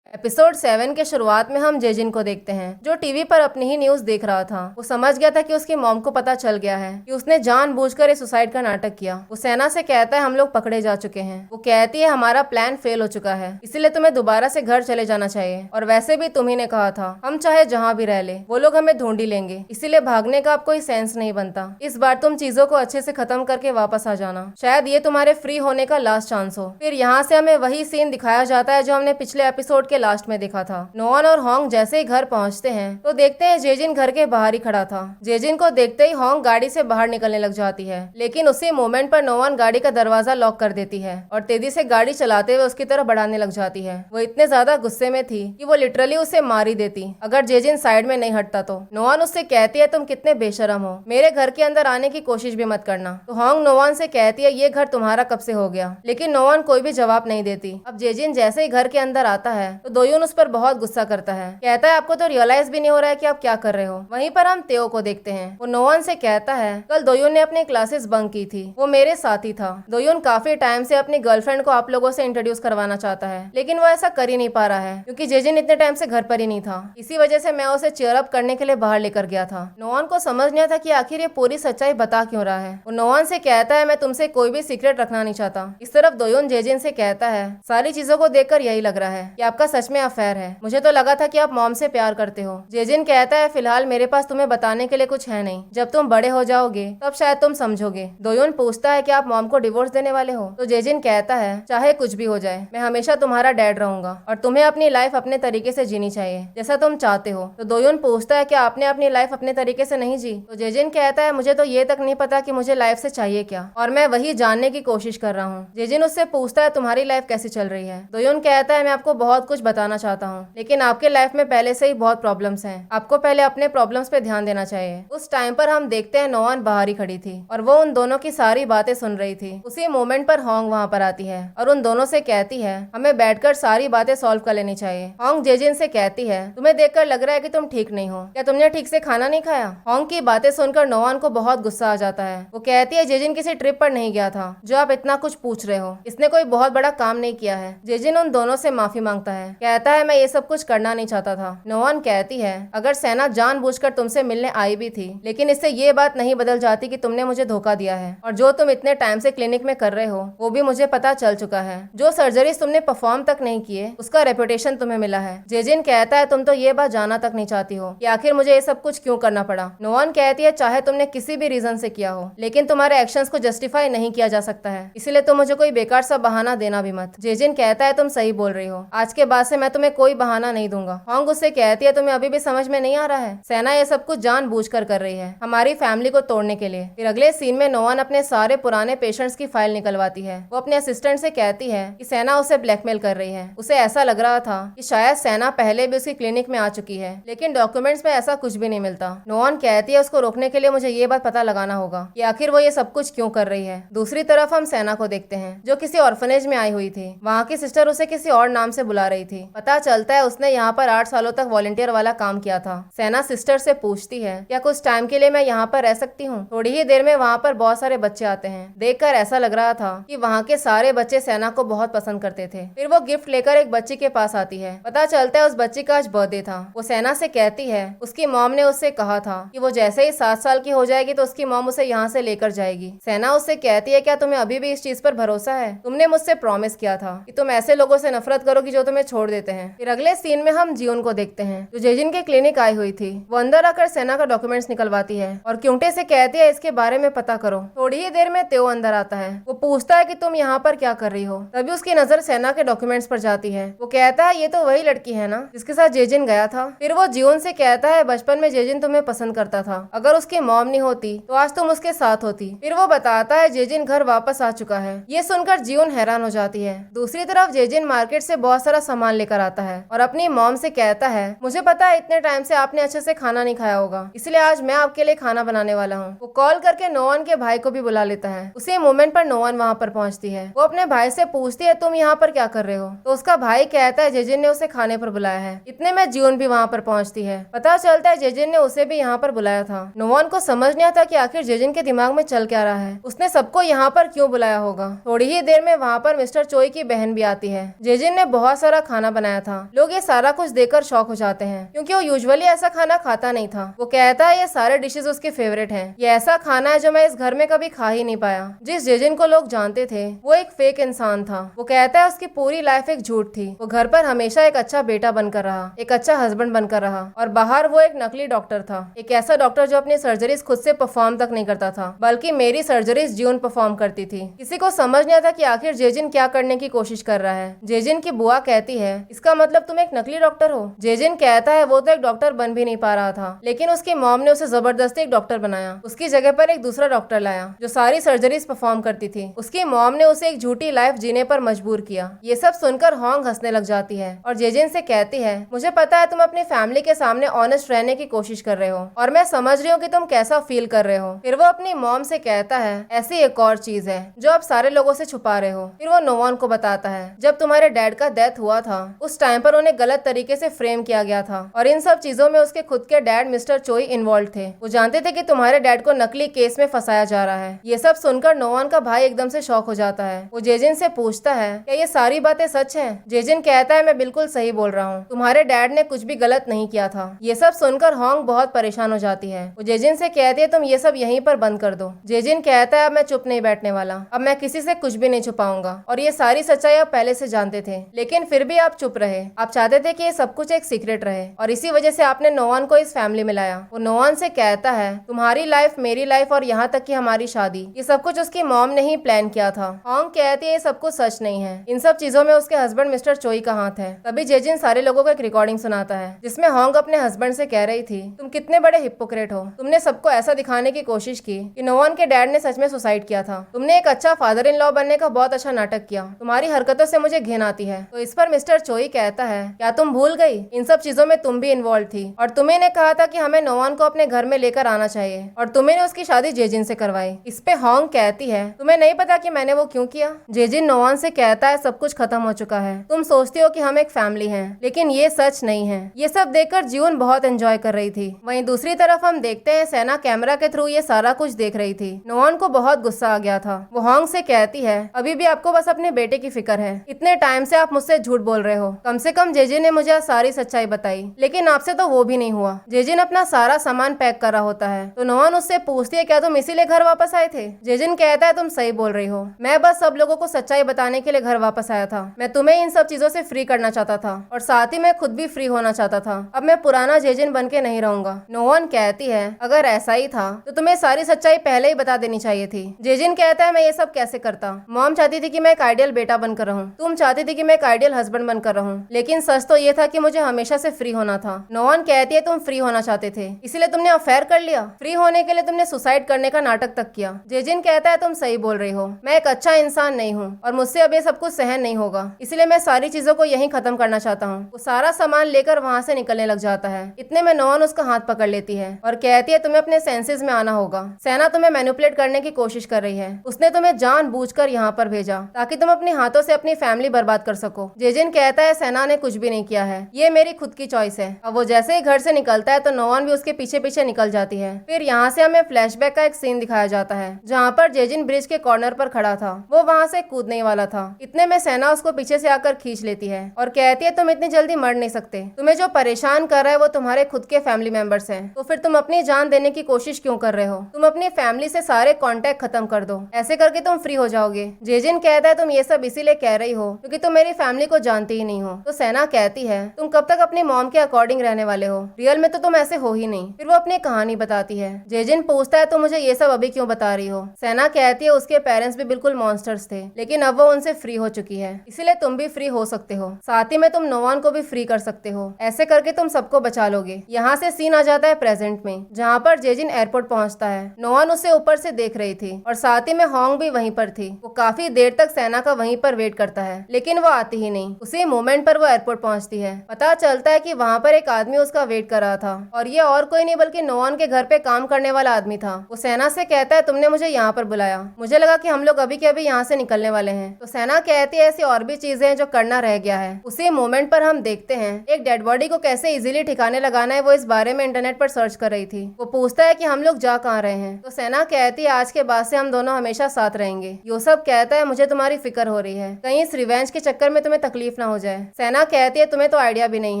एपिसोड 7 के शुरुआत में हम जेजिन को देखते हैं जो टीवी पर अपनी ही न्यूज देख रहा था। वो समझ गया था कि उसकी मॉम को पता चल गया है कि उसने जानबूझकर इस सुसाइड का नाटक किया। वो सेना से कहता है हम लोग पकड़े जा चुके हैं। वो कहती है हमारा प्लान फेल हो चुका है, इसलिए तुम्हें दोबारा से घर चले जाना चाहिए और वैसे भी तुम ही ने कहा था हम चाहे जहाँ भी रह ले वो लोग हमें ढूंढ ही लेंगे, इसीलिए भागने का अब कोई सेंस नहीं बनता। इस बार तुम चीजों को अच्छे से खत्म करके वापस आ जाना, शायद ये तुम्हारे फ्री होने का लास्ट चांस हो। फिर यहाँ से हमें वही सीन दिखाया जाता है जो हमने पिछले एपिसोड के लास्ट में देखा था। नोवान और होंग जैसे ही घर पहुंचते हैं तो देखते हैं जेजिन घर के बाहर ही खड़ा था। जेजिन को देखते ही होंग गाड़ी से बाहर निकलने लग जाती है, लेकिन उसी मोमेंट पर नोवान गाड़ी का दरवाजा लॉक कर देती है और तेजी से गाड़ी चलाते हुए उसकी तरफ बढ़ाने लग जाती है। वो इतने ज्यादा गुस्से में थी कि वो लिटरली उसे मार ही देती अगर जेजिन साइड में नहीं हटता तो। नोवान उससे कहती है तुम कितने बेशरम हो, मेरे घर के अंदर आने की कोशिश भी मत करना। तो होंग नोवान से कहती है ये घर तुम्हारा कब से हो गया, लेकिन नोवान कोई भी जवाब नहीं देती। अब जेजिन जैसे ही घर के अंदर आता है तो दोयुन उस पर बहुत गुस्सा करता है, कहता है आपको तो रियलाइज भी नहीं हो रहा है कि आप क्या कर रहे हो। वहीं पर हम तेओ को देखते हैं। वो नोवान से कहता है कल दोयुन ने अपनी क्लासेस बंक की थी, वो मेरे साथ ही था। दोयुन काफी टाइम से अपनी गर्लफ्रेंड को आप लोगों से इंट्रोड्यूस करवाना चाहता है, लेकिन वो ऐसा कर ही नहीं पा रहा है क्योंकि जेजिन इतने टाइम से घर पर ही नहीं था। इसी वजह से मैं उसे चीयर अप करने के लिए बाहर लेकर गया था। नोवान को समझ नहीं आता कि आखिर ये पूरी सच्चाई बता क्यों रहा है। वो नोवान से कहता है मैं तुमसे कोई भी सीक्रेट रखना नहीं चाहता। इस तरफ दोयुन जेजिन से कहता है सारी चीजों को देखकर यही लग रहा है कि आपका सच में अफेयर है, मुझे तो लगा था कि आप मॉम से प्यार करते हो। जेजिन कहता है फिलहाल मेरे पास तुम्हें बताने के लिए कुछ है नहीं, जब तुम बड़े हो जाओगे तब शायद तुम समझोगे। दोयुन पूछता है कि आप मॉम को डिवोर्स देने वाले हो? तो जेजिन कहता है चाहे कुछ भी हो जाए मैं हमेशा तुम्हारा डैड रहूंगा और तुम्हें अपनी लाइफ अपने तरीके से जीनी चाहिए जैसा तुम चाहते हो। तो दोयुन पूछता है क्या आपने अपनी लाइफ अपने तरीके से नहीं जी? तो जेजिन कहता है मुझे तो ये तक नहीं पता कि मुझे लाइफ से चाहिए क्या, और मैं वही जानने की कोशिश कर रहा हूँ। जेजिन उससे पूछता है तुम्हारी लाइफ कैसी चल रही है? दोयुन कहता है मैं आपको बहुत कुछ बताना चाहता हूँ, लेकिन आपके लाइफ में पहले से ही बहुत प्रॉब्लम्स हैं, आपको पहले अपने प्रॉब्लम्स पे ध्यान देना चाहिए। उस टाइम पर हम देखते हैं नोवान बाहर ही खड़ी थी और वो उन दोनों की सारी बातें सुन रही थी। उसी मोमेंट पर होंग वहाँ पर आती है और उन दोनों से कहती है हमें बैठकर सारी बातें सॉल्व कर लेनी चाहिए। होंग जेजिन से कहती है तुम्हें देखकर लग रहा है कि तुम ठीक नहीं हो, क्या तुमने ठीक से खाना नहीं खाया? होंग की बातें सुनकर नोवान को बहुत गुस्सा आ जाता है। वो कहती है जेजिन किसी ट्रिप पर नहीं गया था जो आप इतना कुछ पूछ रहे हो, इसने कोई बहुत बड़ा काम नहीं किया है। जेजिन उन दोनों से माफी मांगता है, कहता है मैं ये सब कुछ करना नहीं चाहता था। नोवान कहती है अगर सेना जानबूझकर तुमसे मिलने आई भी थी, लेकिन इससे ये बात नहीं बदल जाती कि तुमने मुझे धोखा दिया है और जो तुम इतने टाइम से क्लिनिक में कर रहे हो वो भी मुझे पता चल चुका है। जो सर्जरीज तुमने परफॉर्म तक नहीं किए उसका रेपुटेशन तुम्हें मिला है। जेजिन कहता है तुम तो ये बात जानना तक नहीं चाहती हो कि आखिर मुझे ये सब कुछ क्यों करना पड़ा। नोवान कहती है चाहे तुमने किसी भी रीजन से किया हो, लेकिन तुम्हारे एक्शंस को जस्टिफाई नहीं किया जा सकता है, इसलिए तुम मुझे कोई बेकार सा बहाना देना भी मत। जेजिन कहता है तुम सही बोल रही हो, आज के बाद से मैं तुम्हें कोई बहाना नहीं दूंगा। होंग उससे कहती है तुम्हें अभी भी समझ में नहीं आ रहा है, सेना ये सब कुछ जानबूझकर कर रही है हमारी फैमिली को तोड़ने के लिए। फिर अगले सीन में नोआन अपने सारे पुराने पेशेंट्स की फाइल निकलवाती है। वो अपने असिस्टेंट से कहती है कि सेना उसे ब्लैकमेल कर रही है। उसे ऐसा लग रहा था कि शायद सेना पहले भी उसकी क्लिनिक में आ चुकी है, लेकिन डॉक्यूमेंट्स में ऐसा कुछ भी नहीं मिलता। नोआन कहती है उसको रोकने के लिए मुझे ये बात पता लगाना होगा कि आखिर वो ये सब कुछ क्यों कर रही है। दूसरी तरफ हम सेना को देखते हैं जो किसी ऑर्फनेज में आई हुई थी। वहाँ की सिस्टर उसे किसी और नाम से बुला रही थी। पता चलता है उसने यहाँ पर 8 सालों तक वॉलंटियर वाला काम किया था। सेना सिस्टर से पूछती है क्या कुछ टाइम के लिए मैं यहाँ पर रह सकती हूँ। थोड़ी ही देर में वहाँ पर बहुत सारे बच्चे आते हैं। देखकर ऐसा लग रहा था कि वहाँ के सारे बच्चे सेना को बहुत पसंद करते थे। फिर वो गिफ्ट लेकर एक बच्ची के पास आती है। पता चलता है उस बच्ची का आज बर्थडे था। वो सेना से कहती है उसकी मॉम ने उससे कहा था कि वो जैसे ही 7 साल की हो जाएगी तो उसकी मॉम उसे यहाँ से लेकर जाएगी। सेना उससे कहती है क्या तुम्हें अभी भी इस चीज पर भरोसा है? तुमने मुझसे प्रॉमिस किया था कि तुम ऐसे लोगों से नफरत करोगी जो तुम्हें छोड़ देते हैं। फिर अगले सीन में हम जियोन को देखते हैं जो जेजिन के क्लिनिक आई हुई थी। वो अंदर आकर सेना का डॉक्यूमेंट्स निकलवाती है और क्यूंटे से कहती है इसके बारे में पता करो। थोड़ी ही देर में त्यो अंदर आता है। वो पूछता है कि तुम यहाँ पर क्या कर रही हो। तभी उसकी नजर सेना के डॉक्यूमेंट्स पर जाती है। वो कहता है ये तो वही लड़की है ना जिसके साथ जेजिन गया था। फिर वो जियोन से कहता है बचपन में जेजिन तुम्हें पसंद करता था, अगर उसकी मॉम नहीं होती तो आज तुम उसके साथ होती। फिर वो बताता है जेजिन घर वापस आ चुका है। ये सुनकर जियोन हैरान हो जाती है। दूसरी तरफ जेजिन मार्केट से बहुत सारा सामान लेकर आता है और अपनी मॉम से कहता है मुझे पता है इतने टाइम से आपने अच्छे से खाना नहीं खाया होगा, इसलिए आज मैं आपके लिए खाना बनाने वाला हूँ। वो कॉल करके नोआन के भाई को भी बुला लेता है। उसी मोमेंट पर नोआन वहाँ पर पहुँचती है। वो अपने भाई से पूछती है तुम यहाँ पर क्या कर रहे हो। तो उसका भाई कहता है जेजिन ने उसे खाने पर बुलाया है। इतने में जियोन भी वहाँ पर पहुँचती है। पता चलता है जेजिन ने उसे भी यहाँ पर बुलाया था। नोआन को समझ नहीं आता कि आखिर जेजिन के दिमाग में चल क्या रहा है, उसने सबको यहाँ पर क्यों बुलाया होगा। थोड़ी ही देर में वहाँ पर मिस्टर चोई की बहन भी आती है। जेजिन ने बहुत सारा खाना बनाया था। लोग ये सारा कुछ देखकर शॉक हो जाते हैं क्योंकि वो यूजुअली ऐसा खाना खाता नहीं था। वो कहता है ये सारे डिशेज उसके फेवरेट हैं। ये ऐसा खाना है जो मैं इस घर में कभी खा ही नहीं पाया। जिस जेजिन को लोग जानते थे वो एक फेक इंसान था। वो कहता है उसकी पूरी लाइफ एक झूठ थी। वो घर पर हमेशा एक अच्छा बेटा बनकर रहा, एक अच्छा हस्बैंड बनकर रहा और बाहर वो एक नकली डॉक्टर था। एक ऐसा डॉक्टर जो अपनी सर्जरीज खुद से परफॉर्म तक नहीं करता था, बल्कि मेरी सर्जरीज जियोन परफॉर्म करती थी। किसी को समझ नहीं आता कि आखिर जेजिन क्या करने की कोशिश कर रहा है। जेजिन की बुआ कहती है इसका मतलब तुम एक नकली डॉक्टर हो। जेजिन कहता है वो तो एक डॉक्टर बन भी नहीं पा रहा था, लेकिन उसकी मॉम ने उसे जबरदस्ती एक डॉक्टर बनाया। उसकी जगह पर एक दूसरा डॉक्टर लाया जो सारी सर्जरीज परफॉर्म करती थी। उसकी मॉम ने उसे एक झूठी लाइफ जीने पर मजबूर किया। ये सब सुनकर होंग हंसने लग जाती है और जेजिन से कहती है मुझे पता है तुम अपनी फैमिली के सामने ऑनेस्ट रहने की कोशिश कर रहे हो और मैं समझ रही हूँ कि तुम कैसा फील कर रहे हो। फिर वो अपनी मॉम से कहता है ऐसी एक और चीज है जो आप सारे लोगों से छुपा रहे हो। फिर वो नोआन को बताता है जब तुम्हारे डैड का डेथ हुआ था उस टाइम पर उन्हें गलत तरीके से फ्रेम किया गया था और इन सब चीजों में उसके खुद के डैड मिस्टर चोई इन्वॉल्व थे। वो जानते थे कि तुम्हारे डैड को नकली केस में फंसाया जा रहा है। ये सब सुनकर नोआन का भाई एकदम से शॉक हो जाता है। वो जेजिन से पूछता है क्या ये सारी बातें सच हैं? जेजिन कहता है मैं बिल्कुल सही बोल रहा हूँ, तुम्हारे डैड ने कुछ भी गलत नहीं किया था। ये सब सुनकर होंग बहुत परेशान हो जाती है। वो जेजिन से कहती है तुम ये सब यहीं पर बंद कर दो। जेजिन कहता है अब मैं चुप नहीं बैठने वाला, अब मैं किसी से कुछ भी नहीं छुपाऊंगा और ये सारी सच्चाई आप पहले से जानते थे, लेकिन फिर भी आप चुप रहे। आप चाहते थे कि ये सब कुछ एक सीक्रेट रहे और इसी वजह से आपने नोआन को इस फैमिली में लाया। वो नोआन से कहता है तुम्हारी लाइफ, मेरी लाइफ और यहाँ तक कि हमारी शादी, ये सब कुछ उसकी मॉम ने ही प्लान किया था। होंग कहती है ये सब कुछ सच नहीं है, इन सब चीजों में उसके हस्बैंड मिस्टर चोई का हाथ है। तभी जेजिन सारे लोगों को एक रिकॉर्डिंग सुनाता है जिसमें होंग अपने हस्बैंड से कह रही थी तुम कितने बड़े हिपोक्रेट हो। तुमने सबको ऐसा दिखाने की कोशिश की कि नोआन के डैड ने सच में सुसाइड किया था। तुमने एक अच्छा फादर इन लॉ बनने का बहुत अच्छा नाटक किया। तुम्हारी हरकतों से मुझे घिन आती है। तो इस पर मिस्टर चोई कहता है क्या तुम भूल गई, इन सब चीजों में तुम भी इन्वॉल्व थी और तुम्हें ने कहा था कि हमें नोआन को अपने घर में लेकर आना चाहिए और तुम्हें उसकी शादी जेजिन से करवाई। इस पे होंग कहती है तुम्हें नहीं पता कि मैंने वो क्यों किया। जेजिन नोआन से कहता है सब कुछ खत्म हो चुका है, तुम सोचती हो कि हम एक फैमिली हैं, लेकिन ये सच नहीं है। ये सब देखकर जियोन बहुत एंजॉय कर रही थी। वहीं दूसरी तरफ हम देखते हैं सेना कैमरा के थ्रू ये सारा कुछ देख रही थी। नोआन को बहुत गुस्सा आ गया था। वो होंग से कहती है अभी भी आपको बस अपने बेटे की फिक्र है, इतने टाइम से आप मुझसे झूठ बोल रहे हो। कम से कम जेजिन ने मुझे सारी सच्चाई बताई, लेकिन आपसे तो वो भी नहीं हुआ। जेजिन अपना सारा सामान पैक कर रहा होता है तो नोआन उससे पूछती है क्या तुम इसीलिए घर वापस आए थे। जेजिन कहता है तुम सही बोल रही हो, मैं बस सब लोगों को सच्चाई बताने के लिए घर वापस आया था। मैं तुम्हें इन सब चीजों से फ्री करना चाहता था और साथ ही मैं खुद भी फ्री होना चाहता था। अब मैं पुराना जेजिन बन के नहीं रहूंगा। नोआन कहती है अगर ऐसा ही था तो तुम्हें सारी सच्चाई पहले ही बता देनी चाहिए थी। जेजिन कहता है मैं ये सब कैसे करता। मॉम चाहती थी कि मैं एक आइडियल बेटा बनकर रहूं, तुम चाहती थी कि मैं एक आइडियल हस्बैंड बनकर रहूं, लेकिन सच तो ये था कि मुझे हमेशा से फ्री होना था। नोआन कहती है तुम फ्री होना चाहते थे, इसलिए तुमने अफेयर कर लिया। फ्री होने के लिए तुमने सुसाइड करने का नाटक तक किया। जेजिन कहता है तुम सही बोल रही हो, मैं एक अच्छा इंसान नहीं हूँ और मुझसे अब ये सब कुछ सहन नहीं होगा, इसलिए मैं सारी चीजों को यहीं खत्म करना चाहता हूँ। वो सारा सामान लेकर वहाँ से निकलने लग जाता है। इतने में नोआन उसका हाथ पकड़ लेती है और कहती है तुम्हें अपने सेंसेस में आना होगा। सेना तुम्हें मैनिपुलेट करने की कोशिश कर रही है, उसने तुम्हें जानबूझकर यहाँ पर भेजा ताकि तुम अपने हाथों से अपनी फैमिली बर्बाद कर सको। जेजिन कहता है सेना ने कुछ भी नहीं किया है, ये मेरी खुद की चॉइस है। अब वो जैसे ही घर से निकलता है तो नोआन भी उसके पीछे पीछे निकल जाती है। फिर यहाँ से हमें फ्लैशबैक का एक सीन दिखाया जाता है जहाँ पर जेजिन ब्रिज के कॉर्नर पर खड़ा था। वो वहाँ से कूदने ही वाला था। इतने में सेना उसको पीछे से आकर खींच लेती है और कहती है तुम इतनी जल्दी मर नहीं सकते, तुम्हें जो परेशान कर रहा है वो तुम्हारे खुद के फैमिली मेंबर्स हैं, तो फिर तुम अपनी जान देने की कोशिश क्यों कर रहे हो? तुम अपनी फैमिली से सारे कांटेक्ट खत्म कर दो, ऐसे करके तुम फ्री हो जाओगे। जेजिन कहता है तुम ये सब इसीलिए कह रही हो क्योंकि तुम मेरी फैमिली को जानती ही नहीं हो। तो सेना कहती है तुम कब तक अपनी मॉम के अकॉर्डिंग रहने वाले हो, रियल में तो तुम ऐसे हो ही नहीं। फिर वो अपनी कहानी बताती है। जेजिन पूछता है तो मुझे ये सब अभी क्यों बता रही हो? सेना कहती है उसके पेरेंट्स भी बिल्कुल मॉन्स्टर्स थे, लेकिन अब वो उनसे फ्री हो चुकी है, इसीलिए तुम भी फ्री हो सकते हो। साथ ही में तुम नोआन को भी फ्री कर सकते हो, ऐसे करके तुम सबको बचा लोगे। यहाँ से सीन आ जाता है प्रेजेंट में, जहाँ पर जेजिन एयरपोर्ट पहुँचता है। नोआन उसे ऊपर से देख रही थी और साथ ही में होंग भी वहीं पर थी। वो काफी देर तक सेना का वहीं पर वेट करता है, लेकिन वो आती ही नहीं। उसी मोमेंट पर वो एयरपोर्ट पहुंचती है। पता चलता है कि वहाँ पर एक आदमी उसका वेट कर रहा था और ये और कोई नहीं बल्कि नोआन के घर पे काम करने वाला आदमी था। वो सेना से कहता है तुमने मुझे यहाँ पर बुलाया, मुझे लगा कि हम लोग अभी के अभी यहाँ से निकलने वाले हैं। तो सेना कहती है ऐसी और भी चीजें हैं जो करना रह गया है। उसी मोमेंट पर हम देखते हैं एक डेड बॉडी को कैसे इजीली ठिकाने लगाना है, वो इस बारे में इंटरनेट पर सर्च कर रही थी। वो पूछता है कि हम लोग जा कहाँ रहे हैं? तो सेना कहती है आज के बाद से हम दोनों हमेशा साथ रहेंगे। योसेफ कहता है मुझे तुम्हारी फिक्र हो रही है, कहीं इस रिवेंज के चक्कर में तुम्हें तकलीफ ना हो जाए। सेना कहती है तुम्हें तो आइडिया भी नहीं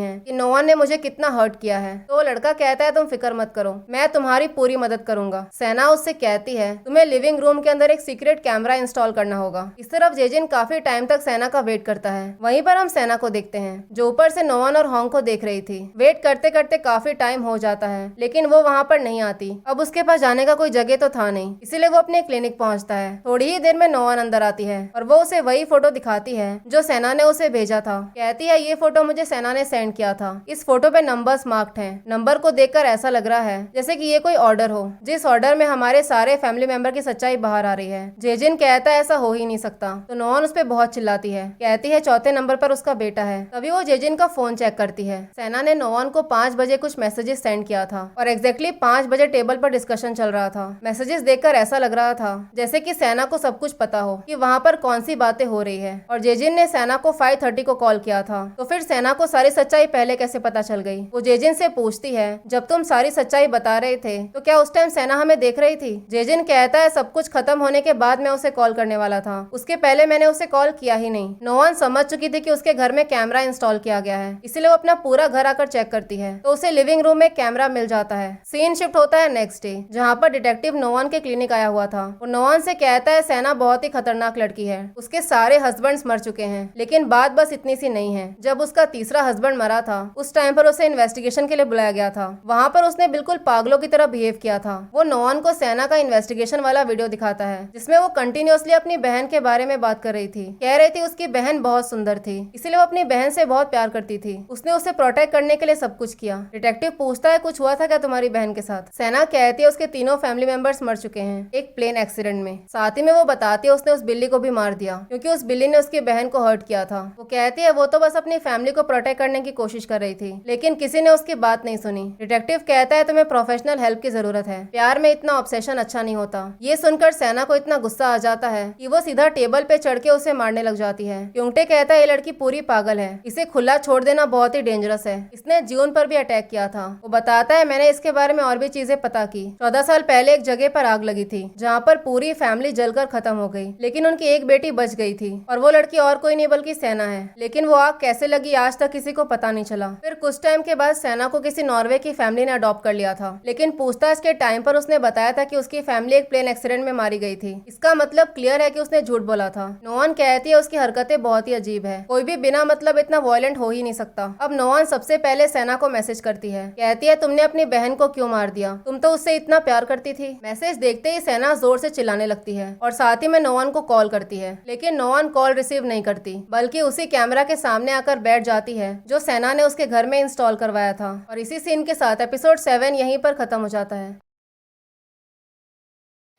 है कि नोआन ने मुझे कितना हर्ट किया है। तो लड़का कहता है तुम फिक्र मत करो, मैं तुम्हारी पूरी मदद करूंगा। सेना उससे कहती है तुम्हें लिविंग रूम के अंदर एक सीक्रेट कैमरा इंस्टॉल करना होगा। इस तरफ जेजिन काफी टाइम तक सेना का वेट करता है। वहीं पर हम सेना को देखते हैं जो ऊपर से नोआन और होंग को देख रही थी। वेट करते करते काफी टाइम हो जाता है, लेकिन वो वहाँ पर नहीं आती। अब उसके पास जाने का कोई जगह तो था नहीं, इसीलिए वो अपने क्लिनिक पहुँचता है। थोड़ी ही देर में नोआन अंदर आती है और वो उसे वही फोटो दिखाती है जो सेना ने उसे भेजा था। कहती है ये फोटो मुझे सेना ने सेंड किया था, इस फोटो पे नंबर्स मार्क्ड हैं। नंबर को देखकर ऐसा लग रहा है जैसे कि ये कोई ऑर्डर हो, जिस ऑर्डर में हमारे सारे फैमिली मेंबर की सच्चाई बाहर आ रही है। जेजिन कहता है ऐसा हो ही नहीं सकता। तो नोआन उस पे बहुत चिल्लाती है, कहती है चौथे नंबर पर उसका बेटा है। तभी वो जेजिन का फोन चेक करती है। सेना ने नोआन को 5 बजे कुछ मैसेजेस सेंड किया था और एग्जैक्टली 5 बजे टेबल पर डिस्कशन चल रहा था। मैसेजेस देखकर ऐसा लग रहा था जैसे कि सेना को सब कुछ पता हो कि वहाँ पर कौन सी बातें हो रही है। और जेजिन ने सेना को 5:30 को कॉल किया था। तो फिर सेना को सारी सच्चाई पहले कैसे पता चल गई? वो जेजिन से पूछती है जब तुम सारी सच्चाई बता रहे थे तो क्या उस टाइम सेना हमें देख रही थी? जेजिन कहता है सब कुछ खत्म होने के बाद मैं उसे कॉल करने वाला था, उसके पहले मैंने उसे कॉल किया ही नहीं। नोआन समझ चुकी थी कि उसके घर में कैमरा इंस्टॉल किया गया है, इसलिए वो अपना पूरा घर आकर चेक करती है। तो उसे लिविंग रूम में कैमरा मिल जाता है। सीन शिफ्ट होता है नेक्स्ट डे, जहाँ पर डिटेक्टिव नोआन के क्लिनिक आया हुआ था। वो नोआन से कहता है सेना बहुत ही खतरनाक लड़की है, उसके सारे हस्बैंड्स मर चुके हैं, लेकिन बात बस इतनी सी नहीं है। जब उसका तीसरा हस्बैंड मरा था उस टाइम पर उसे इन्वेस्टिगेशन के लिए बुलाया गया था। वहाँ पर उसने बिल्कुल पागलों की तरह बिहेव किया था। वो नोआन को सेना का इन्वेस्टिगेशन वाला वीडियो दिखाता है जिसमें वो कंटिन्यूअसली अपनी बहन के बारे में बात कर रही थी। कह रही थी उसकी बहन बहुत सुंदर थी, इसलिए वो अपनी बहन से बहुत प्यार करती थी। उसने उसे प्रोटेक्ट करने के लिए सब कुछ किया। डिटेक्टिव पूछता है कुछ हुआ था क्या तुम्हारी बहन के साथ? सेना कहती है उसके तीनों फैमिली मेंबर्स मर चुके हैं एक प्लेन एक्सीडेंट में। साथ ही में वो बताती है उसने उस बिल्ली को भी मार दिया क्योंकि उस बिल्ली ने उसकी बहन को हर्ट किया था। वो कहती है वो तो बस अपनी फैमिली को प्रोटेक्ट करने की कोशिश कर रही थी, लेकिन किसी ने उसकी बात नहीं सुनी। डिटेक्टिव कहता है तुम्हें प्रोफेशनल हेल्प की जरूरत है, प्यार में इतना ऑब्सेशन अच्छा नहीं होता। ये सुनकर सेना को इतना गुस्सा आ जाता है कि वो सीधा टेबल पे चढ़ के उसे मारने लग जाती है। क्योंटे कहता है ये लड़की पूरी पागल है, इसे खुला छोड़ देना बहुत ही डेंजरस है, इसने जीवन पर भी अटैक किया था। वो बताता है मैंने इसके बारे में और भी चीजें पता की। 14 साल पहले एक जगह पर आग लगी थी जहाँ पर पूरी फैमिली जलकर खत्म हो गई, लेकिन उनकी एक बेटी बच गई थी और वो लड़की और कोई नहीं बल्कि सेना है। लेकिन वो आग कैसे लगी आज तक किसी को पता नहीं चला। फिर कुछ टाइम के बाद सेना को किसी नॉर्वे की फैमिली ने अडॉप्ट कर लिया था, लेकिन पूछताछ के टाइम पर उसने बताया था कि उसकी फैमिली एक प्लेन एक्सीडेंट में मारी गई थी। इसका मतलब क्लियर है कि उसने झूठ बोला था। नोआन कहती है उसकी हरकतें बहुत ही अजीब है, कोई भी बिना मतलब इतना वायलेंट हो ही नहीं सकता। अब नोआन सबसे पहले सेना को मैसेज करती है, कहती है तुमने अपनी बहन को क्यों मार दिया, तुम तो उससे इतना प्यार करती थी। मैसेज देखते ही सेना जोर से चिल्लाने लगती है और साथ ही में नोआन को कॉल करती है, लेकिन नोआन कॉल रिसीव नहीं करती बल्कि उसी कैमरा के सामने आकर बैठ जाती है जो सेना ने उसके घर में इंस्टॉल करवाया था। और इसी सीन के साथ एपिसोड 7 यहीं पर खत्म हो जाता है।